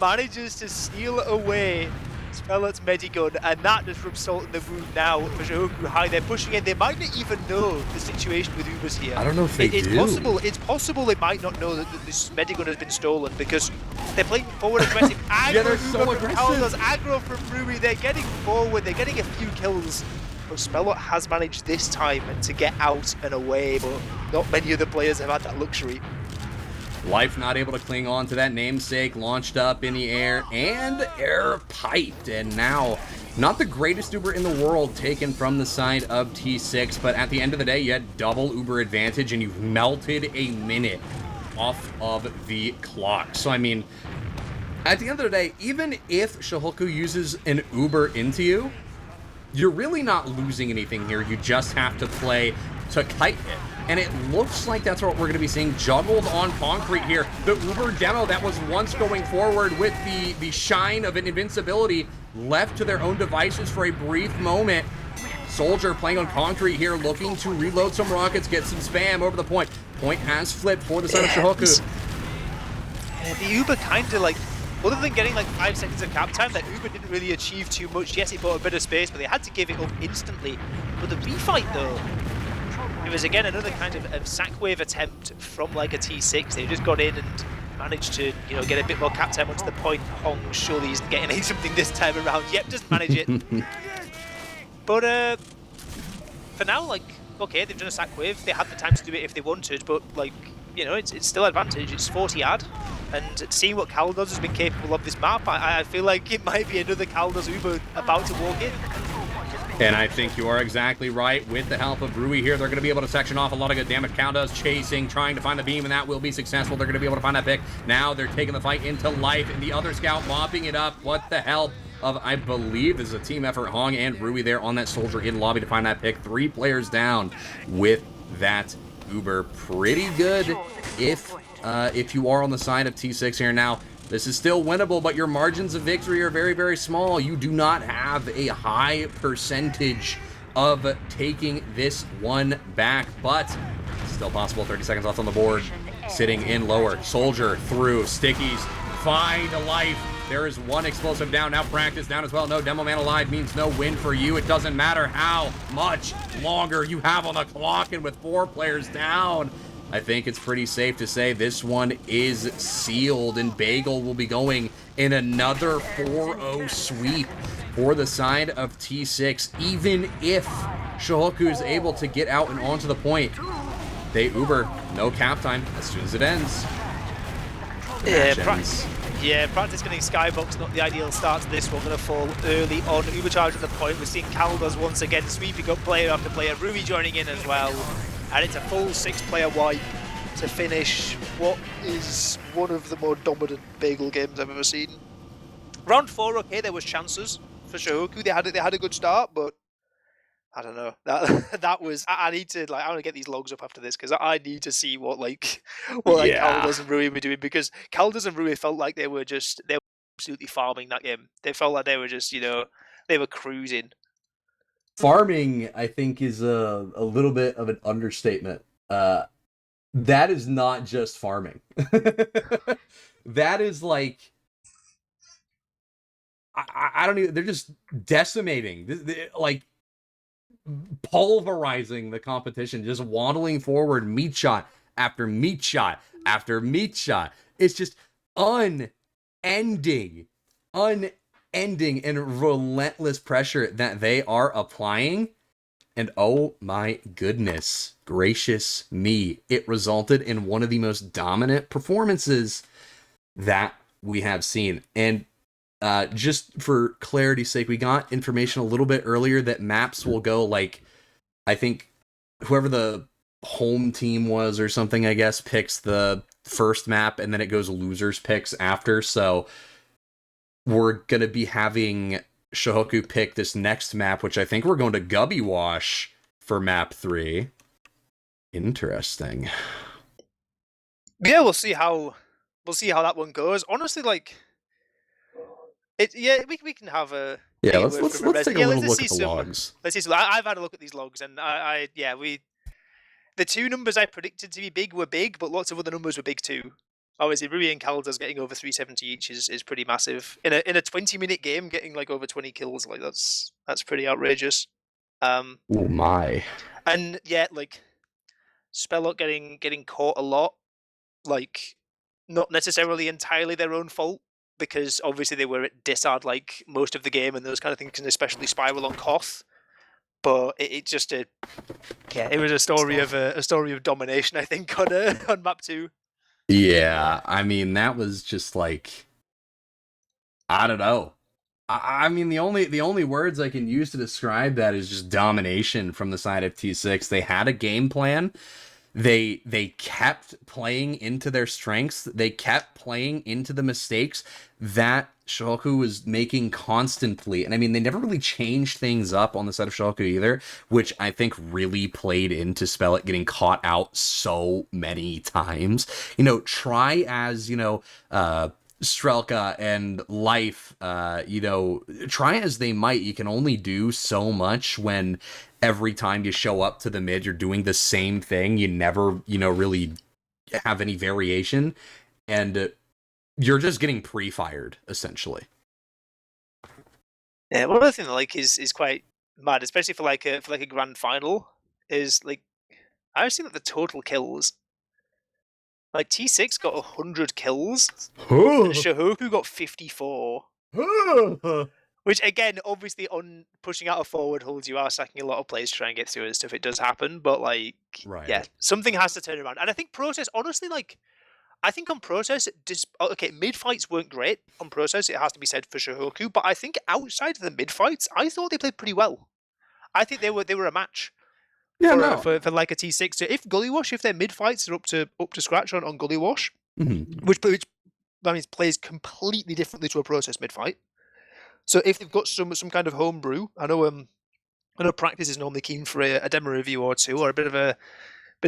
manages to steal away Speller's Medigun, and that just rubs salt in the wound now for Shohoku High. They're pushing in. They might not even know the situation with Uber's here. I don't know if they it's do. It's possible they might not know that this Medigun has been stolen, because they're playing forward aggressive. Aggro they're so Uber aggressive. from Caldos, aggro from Rui. They're getting forward. They're getting a few kills. But Spellot has managed this time to get out and away, but not many other players have had that luxury. Life not able to cling on to that namesake, launched up in the air and air piped, and now not the greatest Uber in the world taken from the side of T6, but at the end of the day you had double Uber advantage and you've melted a minute off of the clock. So I mean, at the end of the day, even if Shohoku uses an Uber into you, you're really not losing anything here. You just have to play to kite it. and it looks like that's what we're going to be seeing juggled on concrete here. The Uber demo that was once going forward with the shine of an invincibility left to their own devices for a brief moment. Soldier playing on concrete here, looking to reload some rockets, get some spam over the point. Point has flipped for the side of Shohoku. The Uber kind of like, other than getting like 5 seconds of cap time, that Uber didn't really achieve too much. Yes, it bought a bit of space, but they had to give it up instantly. But the refight though, it was again another kind of sack wave attempt from like a T6. They just got in and managed to, you know, get a bit more cap time onto the point. Hong surely isn't getting something this time around. Yep, just manage it. But for now, like, okay, they've done a sack wave. They had the time to do it if they wanted, but like, you know, it's still advantage. It's 40 ad, and seeing what Caldos has been capable of this map, I feel like it might be another Caldos Uber about to walk in. And I think you are exactly right. With the help of Rui here, they're going to be able to section off a lot of good damage. Caldos chasing, trying to find the beam, and that will be successful. They're going to be able to find that pick. Now they're taking the fight into life, and the other scout mopping it up. What the help of, I believe, this is a team effort. Hong and Rui there on that soldier in lobby to find that pick. 3 players down with that Uber. Pretty good if you are on the side of T6 here. Now, this is still winnable, but your margins of victory are very, very small. You do not have a high percentage of taking this one back, but it's still possible. 30 seconds left on the board. Sitting in lower. Soldier through. Stickies. Find a life. There is one explosive down. Now practice down as well. No demo man alive means no win for you. It doesn't matter how much longer you have on the clock, and with 4 players down, I think it's pretty safe to say this one is sealed, and Bagel will be going in another 4-0 sweep for the side of T6. Even if Shohoku is able to get out and onto the point, they Uber, no cap time as soon as it ends. Yeah, practice getting skybox, not the ideal start to this one. Going to fall early on. Uber charge at the point. We're seeing Caldos once again sweeping up player after player. Rui joining in as well. And it's a full 6-player wipe to finish what is one of the more dominant Bagel games I've ever seen. Round 4, okay, there was chances for Shohoku. They had a good start, but I don't know. That was. I need to I want to get these logs up after this because I need to see what Caldos and Rui were doing, because Caldos and Rui felt like they were absolutely farming that game. They felt like they were just, you know, they were cruising. Farming, I think, is a little bit of an understatement. That is not just farming. That is like, I don't even, they're just decimating, like pulverizing the competition, just waddling forward, meat shot after meat shot after meat shot. It's just unending and relentless pressure that they are applying. And oh my goodness gracious me, it resulted in one of the most dominant performances that we have seen. And just for clarity's sake, we got information a little bit earlier that maps will go, like, I think whoever the home team was or something, I guess, picks the first map, and then it goes losers picks after. So we're going to be having Shohoku pick this next map, which I think we're going to Gullywash for map 3. Interesting. Yeah, we'll see how that one goes. Honestly, like, we can have a let's take a little look at the logs. Let's see some. I've had a look at these logs, and the 2 numbers I predicted to be big were big, but lots of other numbers were big too. Obviously, Rui and Caldas getting over 370 each is pretty massive in a 20-minute game. Getting like over 20 kills, like that's pretty outrageous. Oh my! And yeah, like Spellot getting caught a lot, like not necessarily entirely their own fault, because obviously they were at disard like most of the game, and those kind of things can especially spiral on Koth. But it was a story of domination, I think, on map 2. Yeah, I mean, that was just like, I don't know. I mean, the only words I can use to describe that is just domination from the side of T6. They had a game plan. They kept playing into their strengths. They kept playing into the mistakes that Shohoku was making constantly. And I mean, they never really changed things up on the side of Shohoku either, which I think really played into Spellet getting caught out so many times. Try as, Strelka and Life, try as they might, you can only do so much when every time you show up to the mid, you're doing the same thing. You never, really have any variation. And you're just getting pre-fired, essentially. Yeah, one other thing I like is quite mad, especially for like a grand final, is like I've seen that the total kills. Like T6 got 100 kills, and Shohoku got 54. Which again, obviously, on pushing out a forward holds, you are sacking a lot of plays to try and get through and stuff. It does happen, but like, Right. yeah, something has to turn around. And I think Process, honestly, like, I think on Process, okay, mid fights weren't great on Process. It has to be said for Shohoku, but I think outside of the mid fights, I thought they played pretty well. I think they were a match. Yeah, for like a T6. So if Gullywash, if their mid fights are up to scratch on Gullywash, Mm-hmm. which that means plays completely differently to a Process mid fight. So if they've got some kind of homebrew, I know practice is normally keen for a demo review or two, or a bit of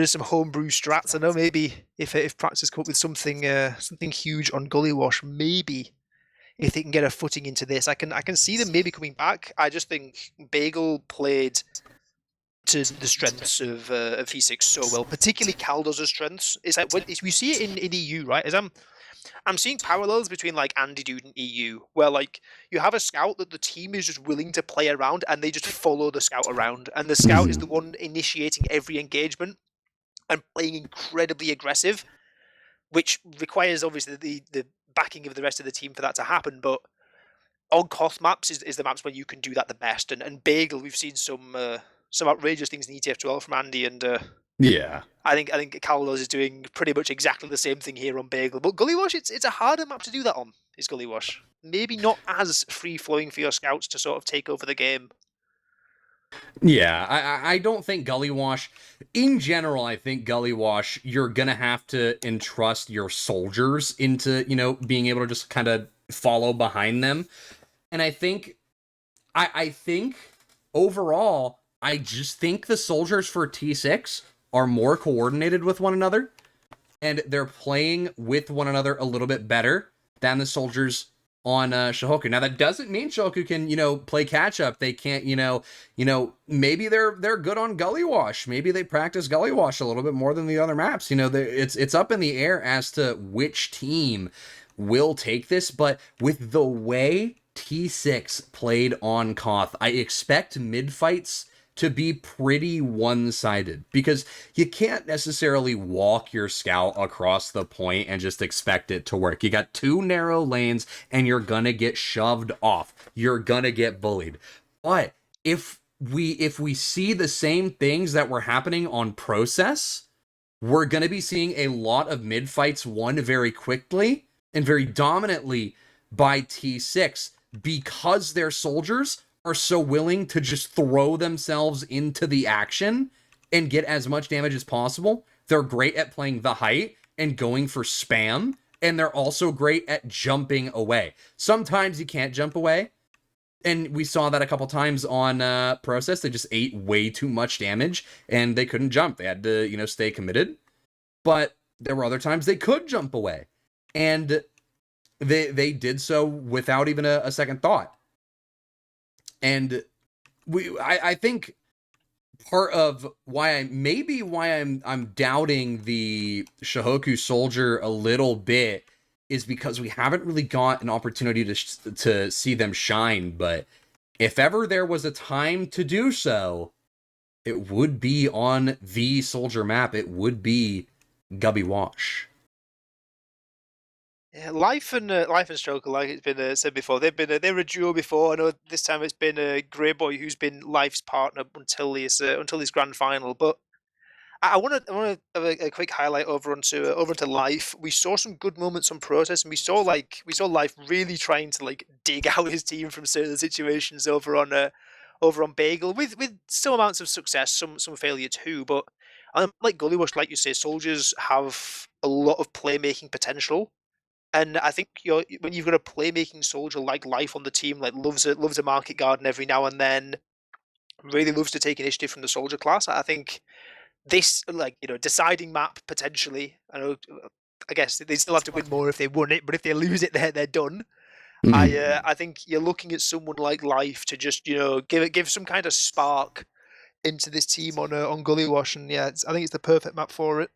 some homebrew strats. I know maybe if practice come up with something huge on Gullywash, maybe if they can get a footing into this, I can see them maybe coming back. I just think Bagel played to the strengths of V6 so well, particularly Caldoz's strengths. It's like we see it in EU, right? As I'm seeing parallels between like Andy Dude and EU, where like you have a scout that the team is just willing to play around, and they just follow the scout around, and the scout is the one initiating every engagement and playing incredibly aggressive, which requires obviously the backing of the rest of the team for that to happen. But on Koth maps is the maps where you can do that the best, and Bagel, we've seen some outrageous things in ETF12 from Andy, and yeah. I think Kalos is doing pretty much exactly the same thing here on Bagel. But Gullywash, it's a harder map to do that on, is Gullywash. Maybe not as free-flowing for your scouts to sort of take over the game. Yeah, I don't think Gullywash, in general, I think Gullywash, you're going to have to entrust your soldiers into, being able to just kind of follow behind them. And I think overall, I just think the soldiers for T6 are more coordinated with one another, and they're playing with one another a little bit better than the soldiers on Shohoku. Now that doesn't mean Shohoku can, play catch up. They can't, maybe they're good on Gullywash. Maybe they practice Gullywash a little bit more than the other maps. It's up in the air as to which team will take this, but with the way T6 played on Koth, I expect mid fights to be pretty one-sided, because you can't necessarily walk your scout across the point and just expect it to work. You got two narrow lanes and you're gonna get shoved off. You're gonna get bullied. But if we see the same things that were happening on Process, we're gonna be seeing a lot of mid fights won very quickly and very dominantly by T6, because their soldiers are so willing to just throw themselves into the action and get as much damage as possible. They're great at playing the height and going for spam, and they're also great at jumping away. Sometimes you can't jump away, and we saw that a couple times on Process. They just ate way too much damage, and they couldn't jump. They had to, stay committed. But there were other times they could jump away, and they did so without even a second thought. And I think part of why I'm doubting the Shohoku soldier a little bit is because we haven't really got an opportunity to see them shine. But if ever there was a time to do so, it would be on the soldier map. It would be Gullywash. Yeah, Life and Stroker, like it's been said before, they were a duo before. I know this time it's been Grey Boy who's been Life's partner until his grand final. But I want to have a quick highlight over onto Life. We saw some good moments on Process, and we saw Life really trying to like dig out his team from certain situations over on Bagel with some amounts of success, some failure too. But like Gullywash, like you say, soldiers have a lot of playmaking potential. And I think when you've got a playmaking soldier like Life on the team, like loves a market garden every now and then, really loves to take initiative from the soldier class. I think this, like, deciding map potentially. I guess they still have to win more if they won it, but if they lose it, they're done. I think you're looking at someone like Life to just give some kind of spark into this team on Gullywash, and yeah, I think it's the perfect map for it.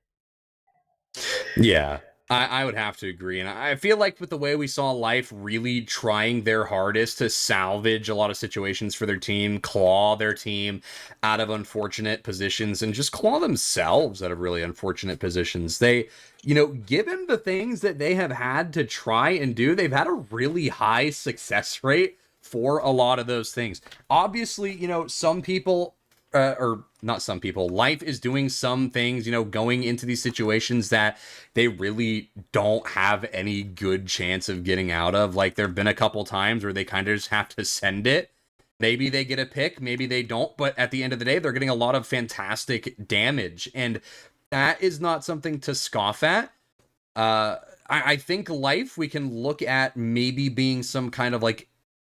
Yeah, I would have to agree. And I feel like with the way we saw Life really trying their hardest to salvage a lot of situations for their team, claw their team out of unfortunate positions, and just claw themselves out of really unfortunate positions. They, given the things that they have had to try and do, they've had a really high success rate for a lot of those things. Obviously, some people or not some people, Life is doing some things, going into these situations that they really don't have any good chance of getting out of. Like, there have been a couple times where they kind of just have to send it. Maybe they get a pick, maybe they don't, but at the end of the day, they're getting a lot of fantastic damage, and that is not something to scoff at. I think Life, we can look at maybe being some kind of like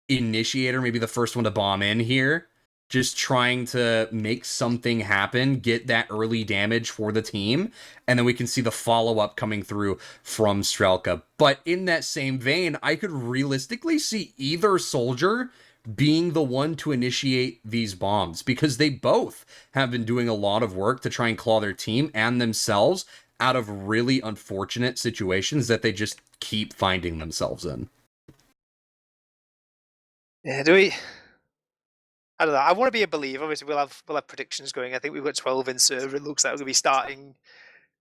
initiator, maybe the first one to bomb in here. Just trying to make something happen, get that early damage for the team, and then we can see the follow-up coming through from Strelka. But in that same vein, I could realistically see either soldier being the one to initiate these bombs, because they both have been doing a lot of work to try and claw their team and themselves out of really unfortunate situations that they just keep finding themselves in. Yeah, I don't know. I want to be a believer. Obviously, we'll have predictions going. I think we've got 12 in server. It looks like we're going to be starting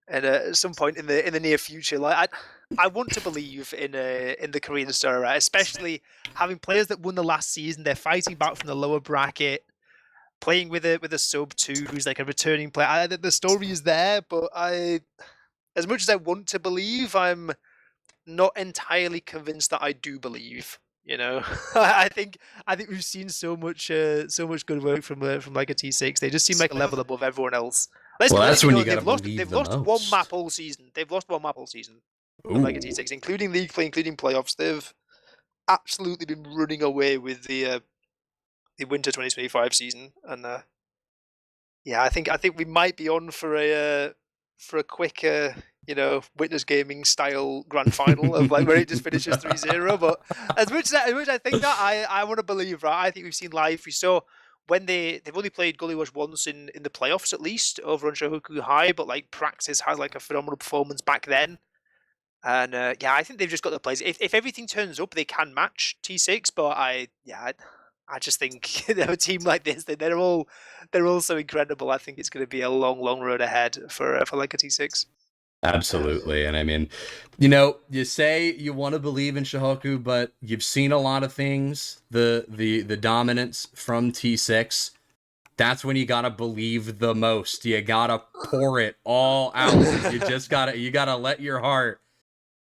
at some point in the near future. Like, I want to believe in the Korean Star, right? Especially having players that won the last season. They're fighting back from the lower bracket, playing with a sub too, who's like a returning player. The story is there, but as much as I want to believe, I'm not entirely convinced that I do believe. I think we've seen so much good work from like a T6. They just seem like a level above everyone else. That's when you gotta believe they've lost one map all season. They've lost one map all season. Like a T6, including league play, including playoffs. They've absolutely been running away with the winter 2025 season, and yeah, I think we might be on for a quick Witness Gaming style grand final of like where it just finishes 3-0. But as much as I think that, I want to believe, right? I think we've seen Life. We saw when they've only played Gullywash once in the playoffs, at least over on Shohoku High, but like Praxis had like a phenomenal performance back then. And yeah, I think they've just got the players. If everything turns up, they can match T6. But I just think a team like this, they're all so incredible. I think it's going to be a long road ahead for like a T6. Absolutely. And I mean, you say you want to believe in Shohoku, but you've seen a lot of things. The dominance from T6. That's when you gotta believe the most. You gotta pour it all out. You gotta let your heart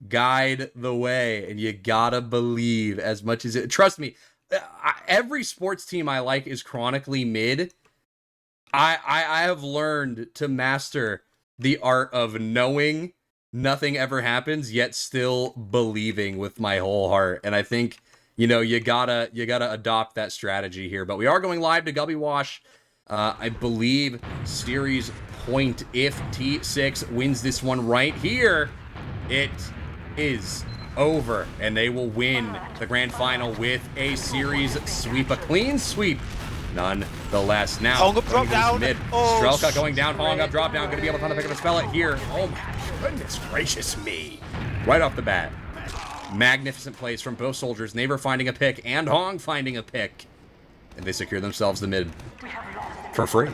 guide the way, and you gotta believe as much as it. Trust me, every sports team I like is chronically mid. I have learned to master the art of knowing nothing ever happens, yet still believing with my whole heart. And I think, you gotta adopt that strategy here. But we are going live to Gullywash. I believe series point if T6 wins this one right here. It is over, and they will win the grand final with a series sweep, a clean sweep. Nonetheless, now Hong up, drop down. Mid. Strelka going down, Hong up, drop down. Going to be able to find the pick up a spell it here. Oh my goodness gracious me! Right off the bat, magnificent plays from both soldiers. Neighbor finding a pick and Hong finding a pick, and they secure themselves the mid for free.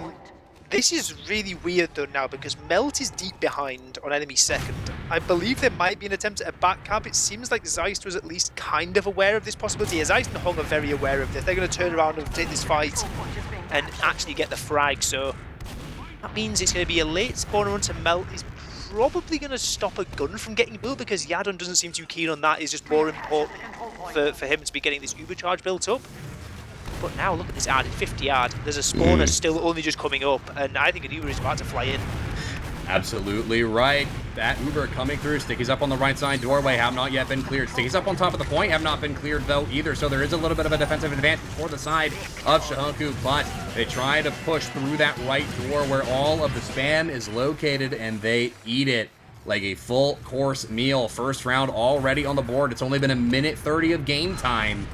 This is really weird though now, because Melt is deep behind on enemy second. I believe there might be an attempt at a back camp. It seems like Zeist was at least kind of aware of this possibility. Zeist and Hong are very aware of this. They're going to turn around and take this fight and actually get the frag. So that means it's going to be a late spawner onto Melt. He's probably going to stop a gun from getting built, because Yadon doesn't seem too keen on that. It's just more important for him to be getting this Ubercharge built up. But now look at this ad, 50 yard. There's a spawner still only just coming up, and I think an Uber is about to fly in. Absolutely right. That Uber coming through. Sticky's up on the right side. Doorway have not yet been cleared. Sticky's up on top of the point. Have not been cleared, though, either. So there is a little bit of a defensive advantage for the side of Shohoku. But they try to push through that right door where all of the spam is located, and they eat it like a full course meal. First round already on the board. It's only been a minute 30 of game time.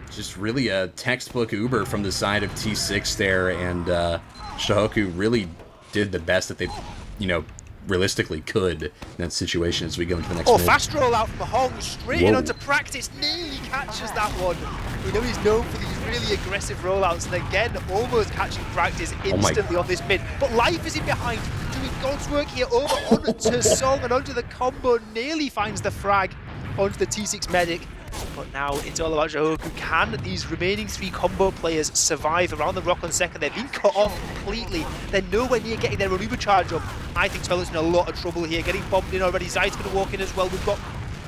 Just really a textbook Uber from the side of T6 there. And Shohoku really did the best that they, you know, realistically could in that situation as we go into the next minute. Fast roll out from Hong, straight in onto practice, nearly catches that one. We know he's known for these really aggressive rollouts, and again, almost catching practice instantly on this mid. But Life is in behind, doing God's work here over onto Song and onto the combo, nearly finds the frag onto the T6 medic. But now it's all about Shohoku. Can these remaining 3 combo players survive around the rock on second? They've been cut off completely. They're nowhere near getting their Uber charge up. I think Speller's in a lot of trouble here. Getting bombed in already. Zai's going to walk in as well. We've got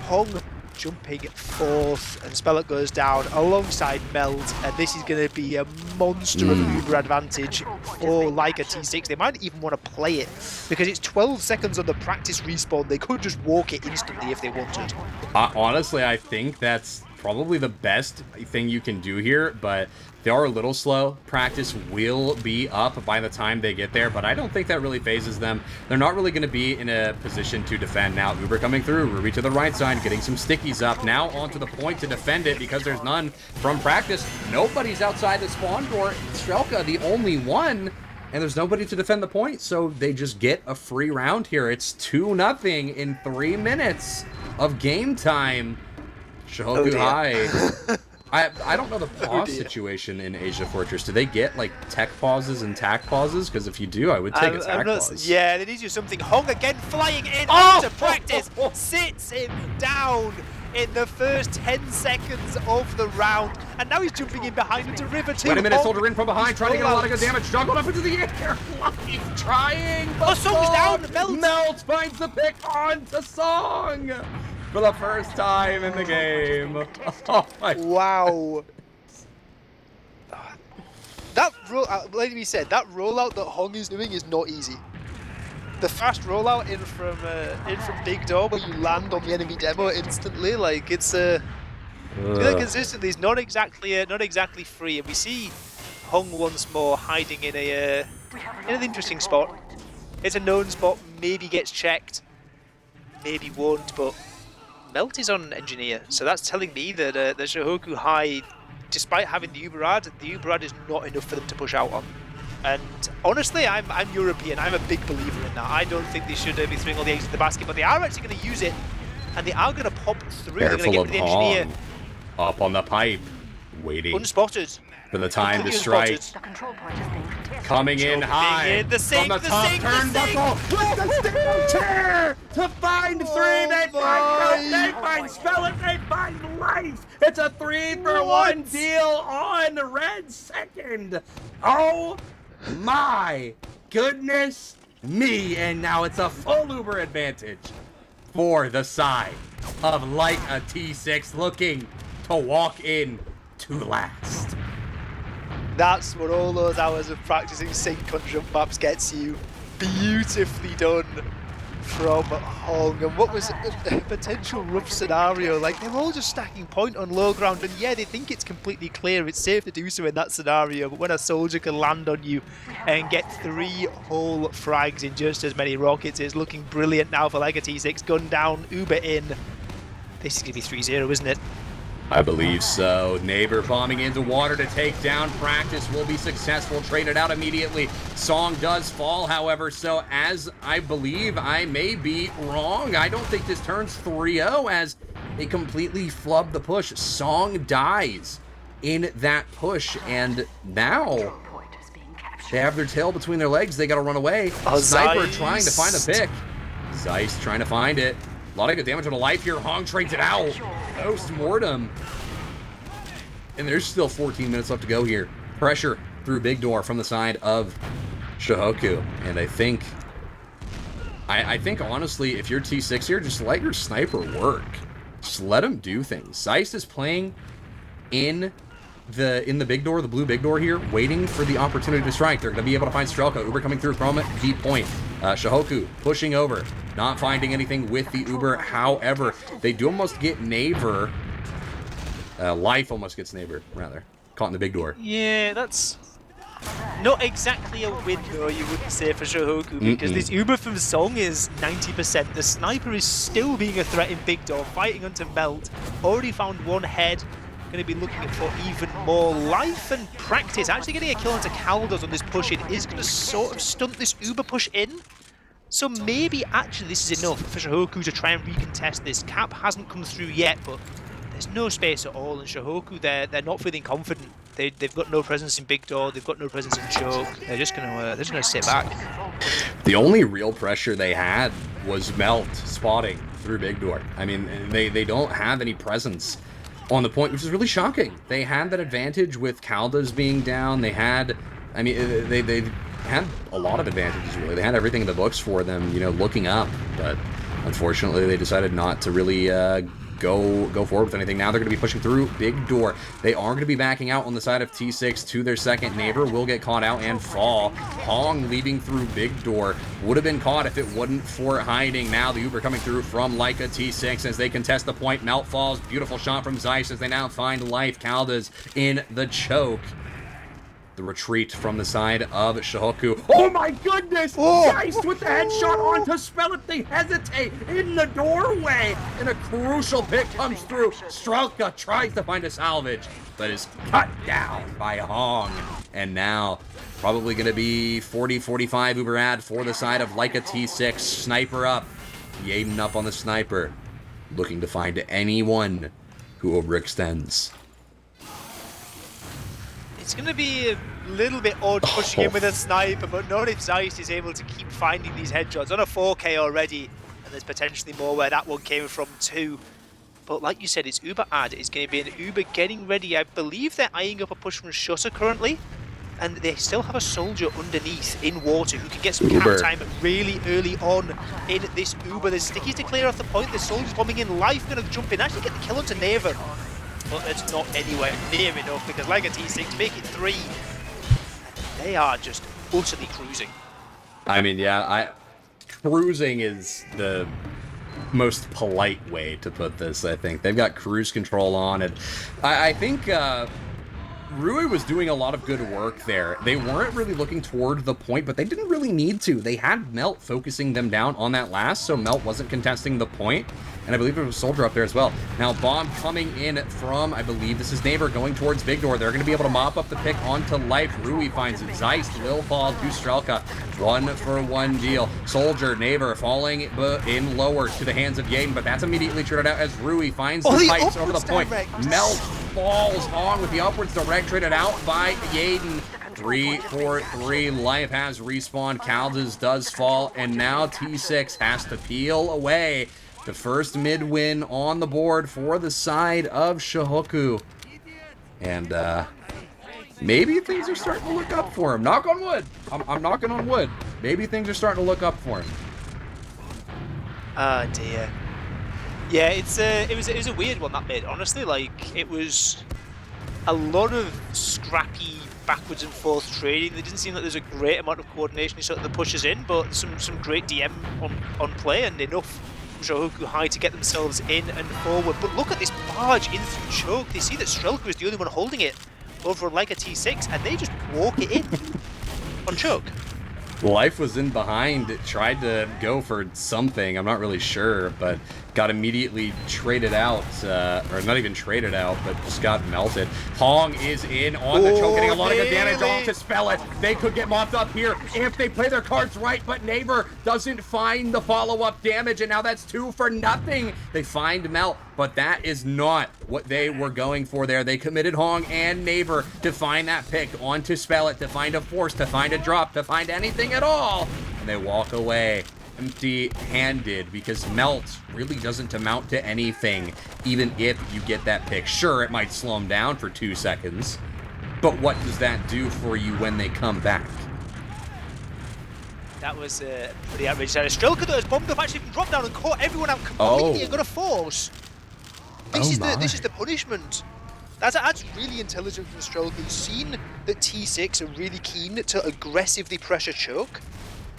Hong jumping 4th, and Speller goes down alongside Meld. And this is going to be a monster of Uber advantage for like a T6. They might even want to play it because it's 12 seconds on the practice respawn. They could just walk it instantly if they wanted. Honestly, I think that's probably the best thing you can do here, but they are a little slow. Practice will be up by the time they get there, but I don't think that really phases them. They're not really going to be in a position to defend now. Uber coming through, Ruby to the right side, getting some stickies up. Now onto the point to defend it because there's none from practice. Nobody's outside the spawn door. Strelka, the only one, and there's nobody to defend the point, so they just get a free round here. It's 2-0 in 3 minutes of game time. Shohoku High. I don't know the pause situation in Asia Fortress. Do they get like tech pauses and tack pauses? Because if you do, I would take a tack pause. Yeah, they need you something. Hong again flying in after practice. Sits him down in the first 10 seconds of the round. And now he's jumping in behind into River 2. Wait a minute, Soldier in from behind, trying to get a lot of good damage. Juggled up into the air. Life trying. Song's down. Melt finds the pick on to Song. For the first time in the game. Oh my wow. That like we said, that rollout that Hong is doing is not easy. The fast rollout in from Big Door where you land on the enemy demo instantly, like it's consistently is not exactly free. And we see Hong once more hiding in an interesting spot. It's a known spot, maybe gets checked, maybe won't, but Melt is on Engineer, so that's telling me that the Shohoku High, despite having the Uber ad is not enough for them to push out on. And honestly, I'm European. I'm a big believer in that. I don't think they should be throwing all the eggs in the basket, but they are actually going to use it, and they are going to pop through. They're going to get to the Engineer. Up on the pipe, waiting. Unspotted. For the time to strike. Coming in high. The sink, from the top turnbuckle with the steel chair to find 3. They find Spell it. They find Life. It's a 3-for-1 deal on the red second. Oh my goodness me. And now it's a full Uber advantage for the side of like a T6 looking to walk in to last. That's what all those hours of practicing sync on jump maps gets you. Beautifully done from Hong. And what was a potential rough scenario, like they're all just stacking point on low ground, and yeah, they think it's completely clear, it's safe to do so in that scenario, but when a soldier can land on you and get 3 whole frags in just as many rockets, it's looking brilliant now for like a T6. Gun down, Uber in. This is going to be 3-0, isn't it? I believe so. Neighbor bombing into water to take down. Practice will be successful. Traded out immediately. Song does fall, however, so as I believe I may be wrong, I don't think this turns 3-0 as they completely flub the push. Song dies in that push, and now they have their tail between their legs. They got to run away. Sniper trying to find a pick. Zeiss trying to find it. A lot of good damage on the Life here. Hong trades it out. Post-mortem. And there's still 14 minutes left to go here. Pressure through Big Door from the side of Shohoku. And I think honestly, if you're T6 here, just let your sniper work. Just let him do things. Zeiss is playing in the Big Door, the blue Big Door here, waiting for the opportunity to strike. They're going to be able to find Strelka. Uber coming through from the point. Shohoku pushing over, not finding anything with the Uber. However, they do almost get Neighbor. Life almost gets Neighbor, rather. Caught in the big door. Yeah, that's not exactly a win, though, you wouldn't say, for Shohoku, because this Uber from Song is 90%. The sniper is still being a threat in big door, fighting onto Melt. Already found one head. Going to be looking for even more life and practice. Actually getting a kill onto Caldos on this push in is going to sort of stunt this Uber push in. So maybe actually this is enough for Shohoku to try and recontest this. Cap hasn't come through yet, but there's no space at all. And Shohoku, they're not feeling confident. They've got no presence in big door. They've got no presence in choke. They're just gonna sit back. The only real pressure they had was Melt spotting through big door. I mean, they don't have any presence on the point, which is really shocking. They had that advantage with Caldas being down. They had, I mean, they had a lot of advantages, really. They had everything in the books for them, you know, looking up. But unfortunately, they decided not to really go forward with anything. Now they're going to be pushing through big door. They are going to be backing out on the side of T6 to their second neighbor. Will get caught out and fall. Hong leading through big door. Would have been caught if it wasn't for hiding. Now the Uber coming through from Leica T6 as they contest the point. Melt falls. Beautiful shot from Zeiss as they now find life. Caldas in the choke. The retreat from the side of Shohoku. Oh my goodness! Zeiss with the headshot onto Spell. They hesitate in the doorway. And a crucial pick comes through. Strelka tries to find a salvage, but is cut down by Hong. And now, probably going to be 40-45 Uber ad for the side of Leica T6. Sniper up. Yaden up on the sniper. Looking to find anyone who overextends. It's going to be a little bit odd pushing in with a sniper, but not if Zeiss is able to keep finding these headshots. On a 4K already, and there's potentially more where that one came from too. But like you said, it's Uber ad. It's going to be an Uber getting ready. I believe they're eyeing up a push from Shutter currently, and they still have a soldier underneath in water who can get some cap time really early on in this Uber. There's stickies to clear off the point. The soldier's bombing in. Life going to jump in, actually get the kill onto Neva. But it's not anywhere near enough because like a T6 make it 3. They are just utterly cruising. I mean, yeah, cruising is the most polite way to put this, I think. They've got cruise control on, and I think Rui was doing a lot of good work there. They weren't really looking toward the point, but they didn't really need to. They had Melt focusing them down on that last, so Melt wasn't contesting the point. And I believe there was a soldier up there as well. Now, bomb coming in from, I believe this is Neighbor going towards Big Door. They're going to be able to mop up the pick onto Life. Rui finds it. Zeiss will fall to Strelka. 1-for-1 deal. Soldier, Neighbor falling in lower to the hands of Yaden, but that's immediately traded out as Rui finds the pipes over the point. Melt falls on with the upwards direct, traded out by Yaden. 3-4-3. Life has respawned. Caldas does fall, and now T6 has to peel away. The first mid win on the board for the side of Shohoku. And maybe things are starting to look up for him. Knock on wood. I'm knocking on wood. Maybe things are starting to look up for him. Oh dear. Yeah, it was a weird one, that mid. Honestly, like, it was a lot of scrappy backwards and forth trading. There didn't seem like there's a great amount of coordination in sort of the pushes in, but some great DM on play and enough Shohoku High to get themselves in and forward. But look at this barge in through choke. They see that Strelka is the only one holding it over like a T6, and they just walk it in on choke. Life was in behind, tried to go for something, I'm not really sure, but got immediately traded out, or not even traded out, but just got melted. Hong is in on the choke, getting a lot of good damage off to Spell It. They could get mopped up here if they play their cards right, but Neighbor doesn't find the follow-up damage, and now that's 2 for nothing. They find Melt, but that is not what they were going for there. They committed Hong and Neighbor to find that pick onto Spell It, to find a force, to find a drop, to find anything at all, and they walk away empty-handed because Melt really doesn't amount to anything, even if you get that pick. Sure, it might slow them down for 2 seconds, but what does that do for you when they come back? That was pretty outrageous. Strelka that has bombed up actually dropped down and caught everyone out completely and got a force. This is the punishment. That's really intelligent from Strelka. He's seen that T6 are really keen to aggressively pressure choke,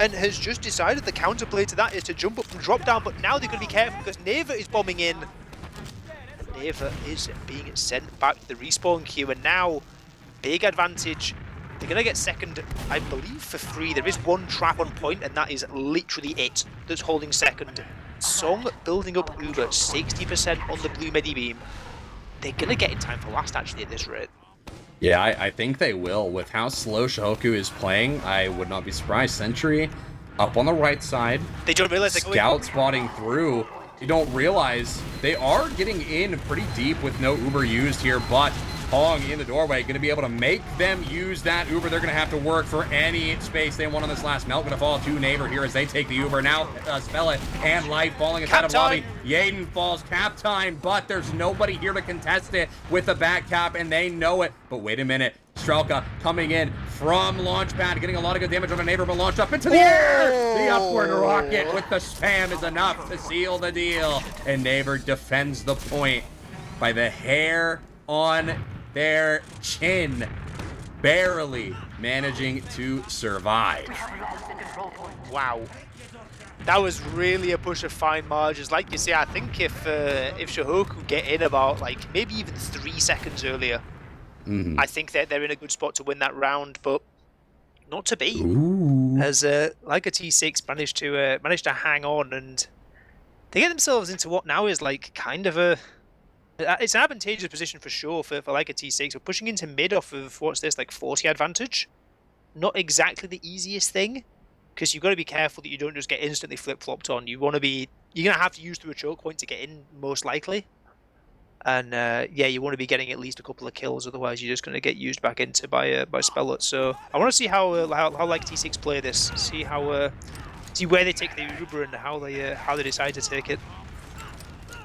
and has just decided the counterplay to that is to jump up and drop down, but now they're going to be careful because Neva is bombing in. Neva is being sent back to the respawn queue, and now big advantage. They're going to get second, I believe, for free. There is one trap on point, and that is literally it that's holding second. Song building up Uber, 60% on the blue medi beam. They're going to get in time for last, actually, at this rate. Yeah, I think they will. With how slow Shohoku is playing, I would not be surprised. Sentry up on the right side. They don't realize they're Scout spotting through. You don't realize they are getting in pretty deep with no Uber used here, but Hong in the doorway, going to be able to make them use that Uber. They're going to have to work for any space they want on this last melt. Going to fall to Neighbor here as they take the Uber. Now Spell It and Light falling inside of lobby. Yaden falls, cap time, but there's nobody here to contest it with the back cap, and they know it. But wait a minute. Strelka coming in from Launchpad, getting a lot of good damage on a Neighbor, but launched up into the air! The upward rocket with the spam is enough to seal the deal. And Neighbor defends the point by the hair on their chin, barely managing to survive. Wow. That was really a push of fine margins. Like you say, I think if Shohoku get in about like maybe even 3 seconds earlier, I think that they're in a good spot to win that round, but not to be. Ooh. As like a T6 managed to hang on, and they get themselves into what now is like kind of a. It's an advantageous position for sure for like a T6. We're pushing into mid off of, what's this, like 40 advantage? Not exactly the easiest thing, because you've got to be careful that you don't just get instantly flip-flopped on. You're going to have to use through a choke point to get in, most likely. And yeah, you want to be getting at least a couple of kills, otherwise you're just going to get used back into by Spellot. So I want to see how like T6 play this, see where they take the Uber and how they decide to take it.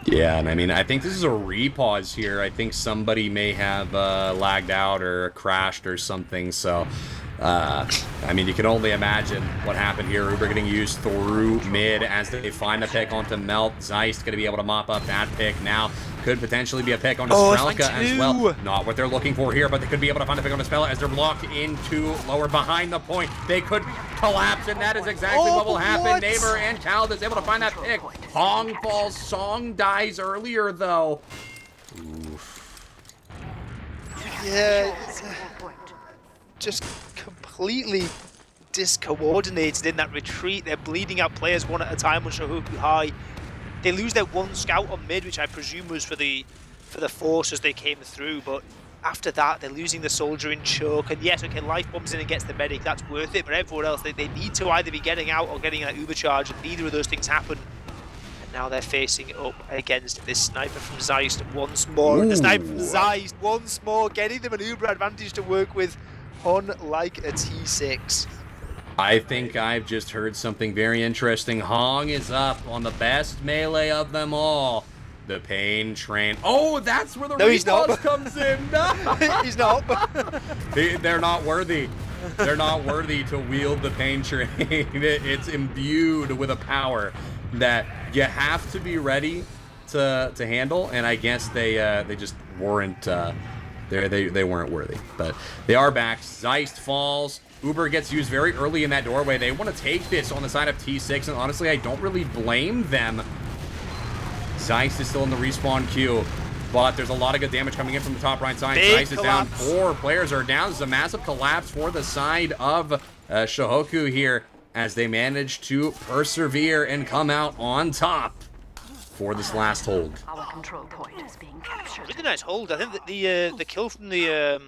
Yeah, and I mean, I think this is a repause here. I think somebody may have lagged out or crashed or something, so... I mean, you can only imagine what happened here. Uber getting used through mid as they find a pick onto Melt. Zeist going to be able to mop up that pick now. Could potentially be a pick onto Strelka as well. Not what they're looking for here, but they could be able to find a pick onto Spell as they're blocked into lower behind the point. They could collapse, and that is exactly what will happen. Neighbor and Khaled is able to find that pick. Hong falls. Song dies earlier, though. Oof. Yeah, it's, just completely discoordinated in that retreat. They're bleeding out players one at a time on Shohoku High. They lose their one scout on mid, which I presume was for the force as they came through, but after that they're losing the soldier in choke, and yes, okay, life bombs in and gets the medic, that's worth it, but everyone else, they need to either be getting out or getting that Uber charge, and neither of those things happen. And now they're facing up against this sniper from Zeist once more. And the sniper from Zeist once more, getting them an Uber advantage to work with on like a T6. I think I've just heard something very interesting. Hong is up on the best melee of them all. The pain train. Oh, that's where the response comes in. No. He's not. They're not worthy. They're not worthy to wield the pain train. It's imbued with a power that you have to be ready to handle. And I guess they just weren't. They weren't worthy, but they are back. Zeist falls. Uber gets used very early in that doorway. They want to take this on the side of T6, and honestly, I don't really blame them. Zeist is still in the respawn queue, but there's a lot of good damage coming in from the top right side. Zeist is down. 4 players are down. This is a massive collapse for the side of Shohoku here as they manage to persevere and come out on top for this last hold. Our control point is being captured. Really nice hold. I think that the kill from the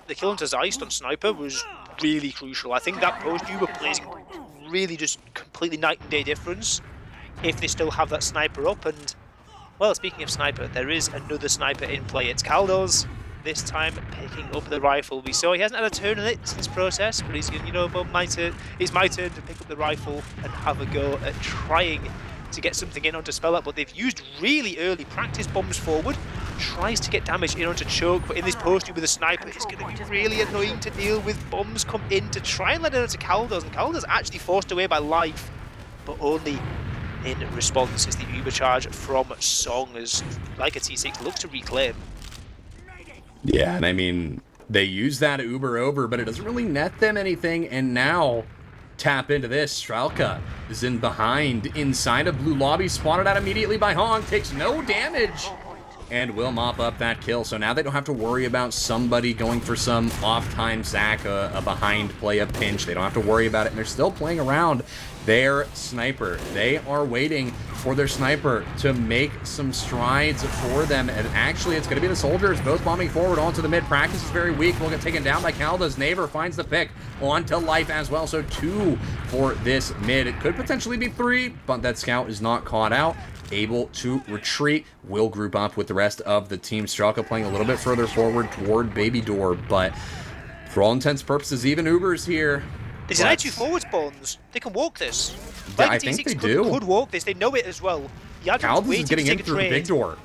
kill into Zeist on Sniper was really crucial. I think that post Uber plays really just completely night and day difference if they still have that sniper up. And well, speaking of sniper, there is another sniper in play. It's Kaldos, this time picking up the rifle. We saw he hasn't had a turn in it since process, but he's, you know, it's my turn to pick up the rifle and have a go at trying to get something in onto Spell Out, but they've used really early practice bombs forward. Tries to get damage in onto Choke, but in this post with a sniper, it's going to be really annoying to deal with. Bombs come in to try and let it onto Kaldos, and Kaldos actually forced away by life, but only in response is the Uber charge from Song as like a T6 looks to reclaim. Yeah, and I mean, they use that Uber over, but it doesn't really net them anything, and now tap into this. Strelka is in behind, inside of blue lobby, spotted out immediately by Hong, takes no damage, and will mop up that kill. So now they don't have to worry about somebody going for some off-time Zac, a behind play, a pinch. They don't have to worry about it, and they're still playing around their sniper. They are waiting for their sniper to make some strides for them, and actually it's going to be the soldiers both bombing forward onto the mid. Practice is very weak. Will get taken down by Calda's. Naver finds the pick onto Life as well, so 2 for this mid. It could potentially be 3, but that scout is not caught out, able to retreat. Will group up with the rest of the team. Strelka playing a little bit further forward toward Baby Door, but for all intents and purposes, even Uber's here. These are two forward spawns. They can walk this. Yeah, I think they do. Could walk this. They know it as well. Caldas is getting in through the big door.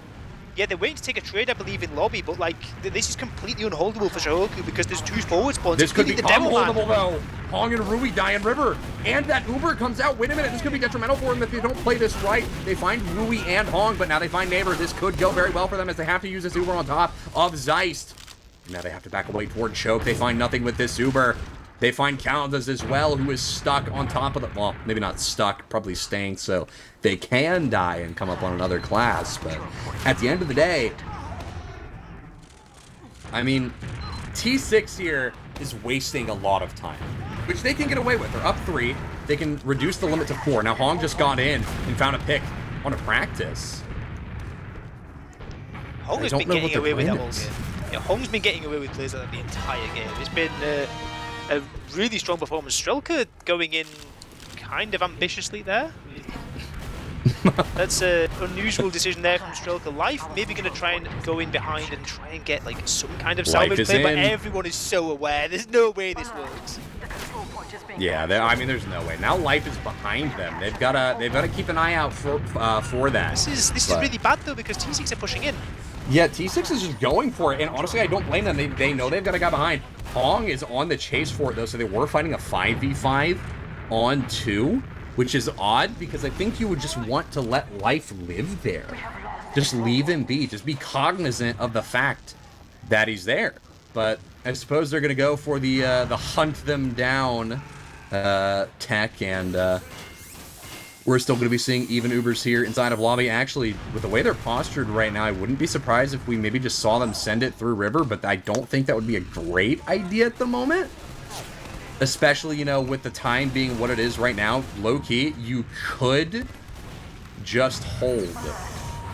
Yeah, they're waiting to take a trade, I believe, in lobby, but like this is completely unholdable for Shohoku because there's 2 forward spawns. This could be unholdable though. Hong and Rui die in river, and that Uber comes out. Wait a minute, this could be detrimental for them if they don't play this right. They find Rui and Hong, but now they find Neighbor. This could go very well for them as they have to use this Uber on top of Zeist. Now they have to back away toward Choke. They find nothing with this Uber. They find Caldas as well, who is stuck on top of the... Well, maybe not stuck, probably staying, so they can die and come up on another class. But at the end of the day, I mean, T6 here is wasting a lot of time, which they can get away with. They're up 3. They can reduce the limit to 4. Now, Hong just got in and found a pick on a practice. Hong has been getting away with that whole game. Yeah, Hong's been getting away with plays like that the entire game. It's been... a really strong performance. Strelka going in kind of ambitiously there. That's an unusual decision there from Strelka. Life maybe going to try and go in behind and try and get like some kind of salvage play, but everyone is so aware. There's no way this works. Yeah, I mean, there's no way. Now Life is behind them. They've got to keep an eye out for that. This is really bad though because T6 are pushing in. Yeah, T6 is just going for it, and honestly, I don't blame them. They know they've got a guy behind. Hong is on the chase for it, though, so they were fighting a 5v5 on 2, which is odd, because I think you would just want to let Life live there. Just leave him be. Just be cognizant of the fact that he's there. But I suppose they're going to go for the hunt them down tech, and... we're still going to be seeing even Ubers here inside of lobby. Actually, with the way they're postured right now, I wouldn't be surprised if we maybe just saw them send it through river, but I don't think that would be a great idea at the moment. Especially, you know, with the time being what it is right now, low-key, you could just hold.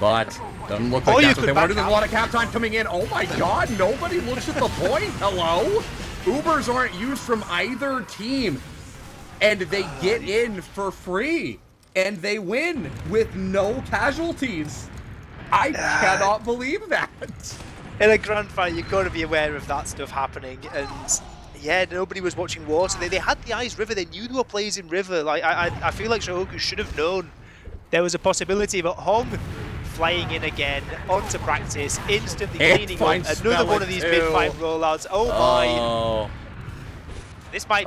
But doesn't look like that's what they want to do. There's a lot of cap time coming in. Oh my god, nobody looks at the point. Hello? Ubers aren't used from either team, and they get in for free. And they win with no casualties. I cannot believe that. In a grand final, you've got to be aware of that stuff happening. And yeah, nobody was watching water. They had the eyes river. They knew there were players in river. Like I feel like Shohoku should have known there was a possibility. But Hong flying in again onto practice, instantly cleaning up another one of these mid-fight rollouts. Oh my. This might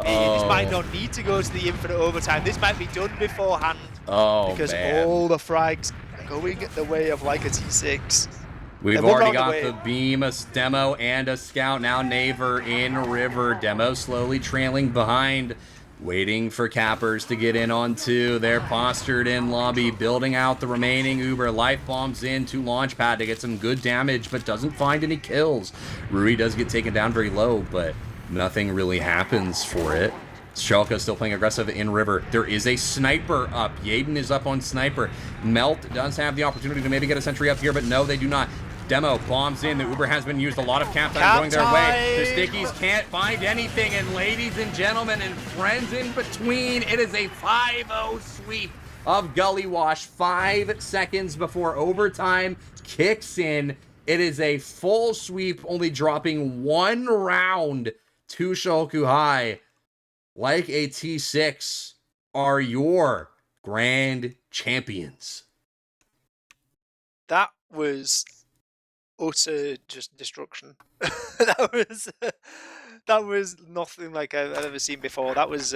not need to go to the infinite overtime. This might be done beforehand. Oh, because man. all the frags are going the way of like a T6. We've already got the beam, a demo, and a scout. Now Naver in river. Demo slowly trailing behind, waiting for cappers to get in on 2. They're postured in lobby, building out the remaining Uber. Life bombs in to launch pad to get some good damage, but doesn't find any kills. Rui does get taken down very low, but nothing really happens for it. Strelka still playing aggressive in river. There is a sniper up. Yaden is up on sniper. Melt does have the opportunity to maybe get a sentry up here, but no, they do not. Demo bombs in. The Uber has been used. A lot of cap time going their way. The Stickies can't find anything. And ladies and gentlemen and friends in between, it is a 5-0 sweep of Gullywash. 5 seconds before overtime kicks in. It is a full sweep, only dropping 1 round to Shohoku High. Like a T6 are your grand champions. That was utter just destruction. that was nothing like I've ever seen before. That was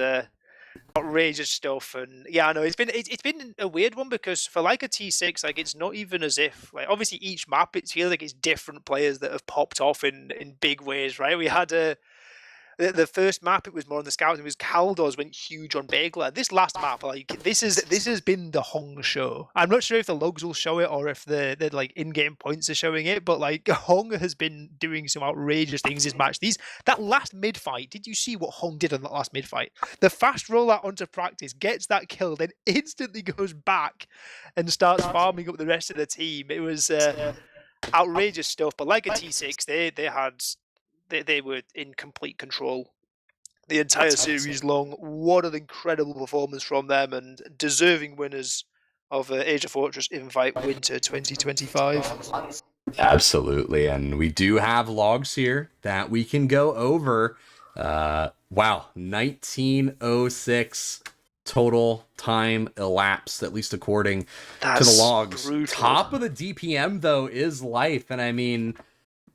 outrageous stuff. And yeah, I know it's been a weird one because for like a T6, like it's not even as if like obviously each map it feels like it's different players that have popped off in big ways, right? We had a The first map, it was more on the scouts. It was Kaldors went huge on Bagel. This last map, like this has been the Hong show. I'm not sure if the logs will show it or if the like in-game points are showing it, but like Hong has been doing some outrageous things this match. That last mid fight, did you see what Hong did on that last mid fight? The fast rollout onto practice, gets that kill, then instantly goes back and starts farming up the rest of the team. It was outrageous stuff. But like a T6, they were in complete control the entire series long. What an incredible performance from them, and deserving winners of Asia Fortress Invite Winter 2025. Absolutely, and we do have logs here that we can go over. Wow, 1906 total time elapsed, at least according to the logs. Brutal. Top of the DPM though is Life, and I mean,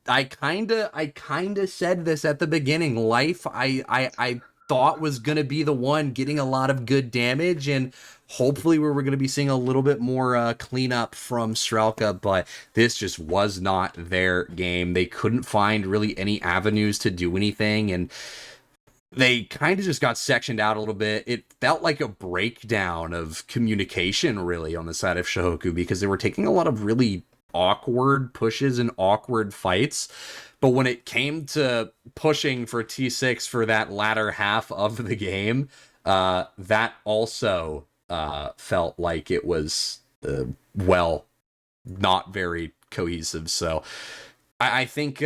I kinda said this at the beginning. Life, I thought was gonna be the one getting a lot of good damage, and hopefully we're gonna be seeing a little bit more cleanup from Strelka, but this just was not their game. They couldn't find really any avenues to do anything, and they kind of just got sectioned out a little bit. It felt like a breakdown of communication, really, on the side of Shohoku, because they were taking a lot of really awkward pushes and awkward fights. But when it came to pushing for T6 for that latter half of the game, that also felt like it was, not very cohesive. So I think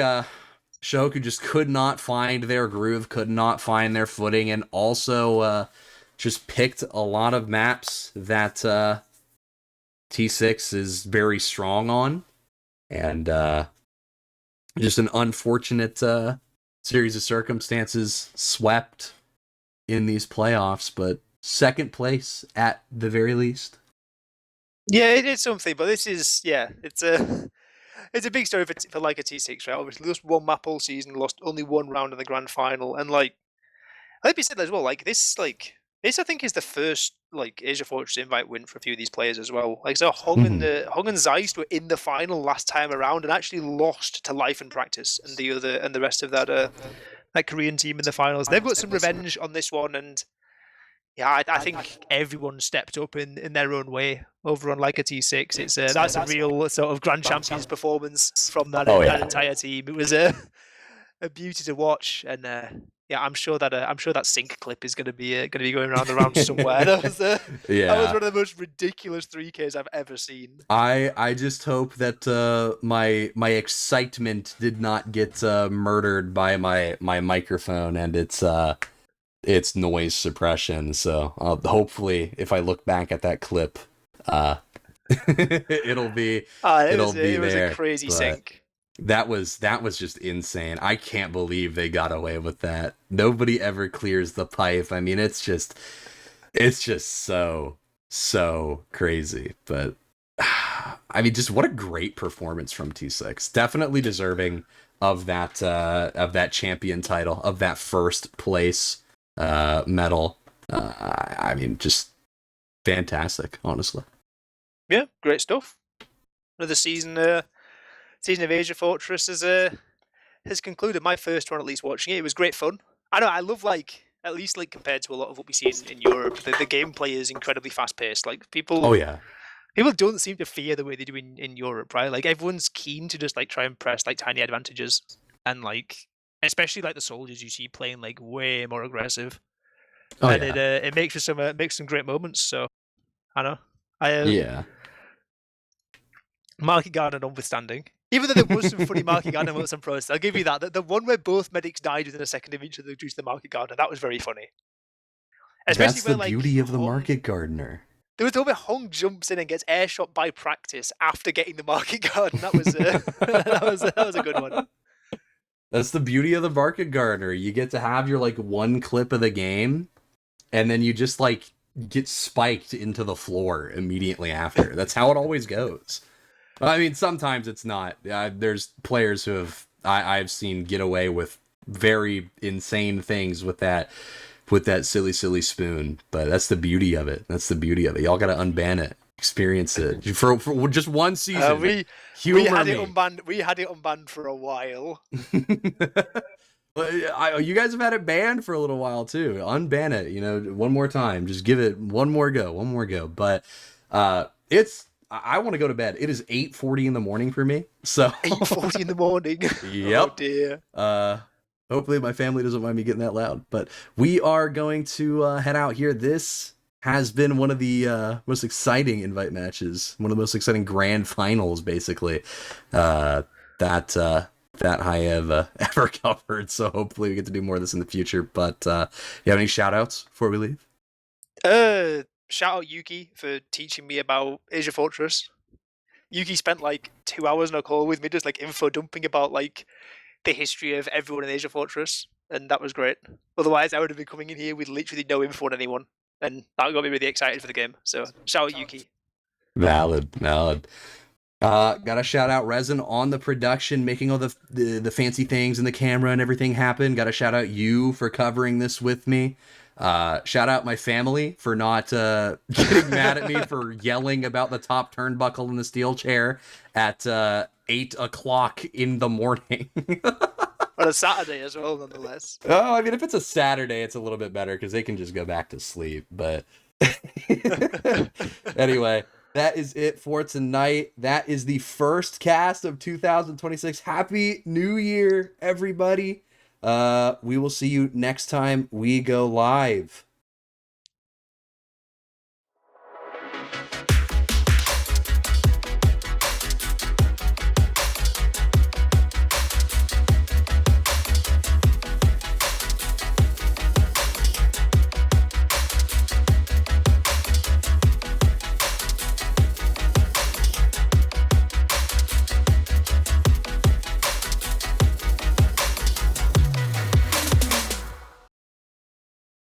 Shohoku just could not find their groove, could not find their footing, and also just picked a lot of maps that T6 is very strong on, and just an unfortunate series of circumstances swept in these playoffs, but second place at the very least. Yeah, it is something, but this is, it's a big story for like a T6, right? Obviously, lost one map all season, lost only one round in the grand final, and like be said as well, this I think is the first like Asia Fortress Invite win for a few of these players as well. Like, so Hong and Zeist were in the final last time around and actually lost to Life and Practice and the rest of that Korean team in the finals. They've got some revenge on this one, and yeah, I think everyone stepped up in their own way over on like a T6. It's that's a real sort of Grand Champions performance from that entire team. It was a beauty to watch, and yeah, I'm sure that sync clip is going to be going around the round somewhere. That was that was one of the most ridiculous 3Ks I've ever seen. I just hope that my excitement did not get murdered by my microphone and its noise suppression. So hopefully, if I look back at that clip, it'll be it was a crazy sync. That was just insane. I can't believe they got away with that. Nobody ever clears the pipe. I mean, it's just so crazy. But I mean, just what a great performance from T6. Definitely deserving of that champion title, of that first place medal. I mean, just fantastic, honestly. Yeah, great stuff. Another season of Asia Fortress has concluded. My first one, at least, watching it. It was great fun. I know, I love, like, at least like compared to a lot of what we see in Europe, the gameplay is incredibly fast paced. Like, people don't seem to fear the way they do in Europe, right? Like, everyone's keen to just like try and press like tiny advantages, and like especially like the soldiers you see playing like way more aggressive. It makes for some great moments. So I know Market Garden notwithstanding. Even though there was some funny Market Garden moments on Pro, I'll give you that. The one where both medics died within a second of each other due to the Market Garden, that was very funny. Especially that's the beauty of the Market Gardener. There was the one where Hong jumps in and gets air shot by Practice after getting the Market Garden. That was that was a good one. That's the beauty of the Market Gardener. You get to have your like one clip of the game, and then you just like get spiked into the floor immediately after. That's how it always goes. I mean, sometimes it's not. There's players who I've seen get away with very insane things with that silly spoon. But that's the beauty of it. Y'all got to unban it, experience it for just one season. We had it unbanned for a while. You guys have had it banned for a little while too. Unban it, one more time. Just give it one more go. But I want to go to bed. It is 8:40 in the morning for me. So 8:40 in the morning. Yep. Oh dear. Hopefully my family doesn't mind me getting that loud. But we are going to head out here. This has been one of the most exciting invite matches, one of the most exciting grand finals, basically, that I have ever covered. So hopefully we get to do more of this in the future. But you have any shout outs before we leave? Shout out Yuki for teaching me about Asia Fortress. Yuki spent like 2 hours on a call with me, just like info dumping about like the history of everyone in Asia Fortress, and that was great. Otherwise, I would have been coming in here with literally no info on anyone, and that got me really excited for the game. So shout out Yuki. Valid. Gotta shout out Resin on the production, making all the fancy things and the camera and everything happen. Gotta shout out you for covering this with me. Shout out my family for not getting mad at me for yelling about the top turnbuckle in the steel chair at 8 o'clock in the morning. On a Saturday as well, nonetheless. Oh, I mean, if it's a Saturday, it's a little bit better because they can just go back to sleep. But anyway, that is it for tonight. That is the first cast of 2026. Happy New Year, everybody. We will see you next time we go live.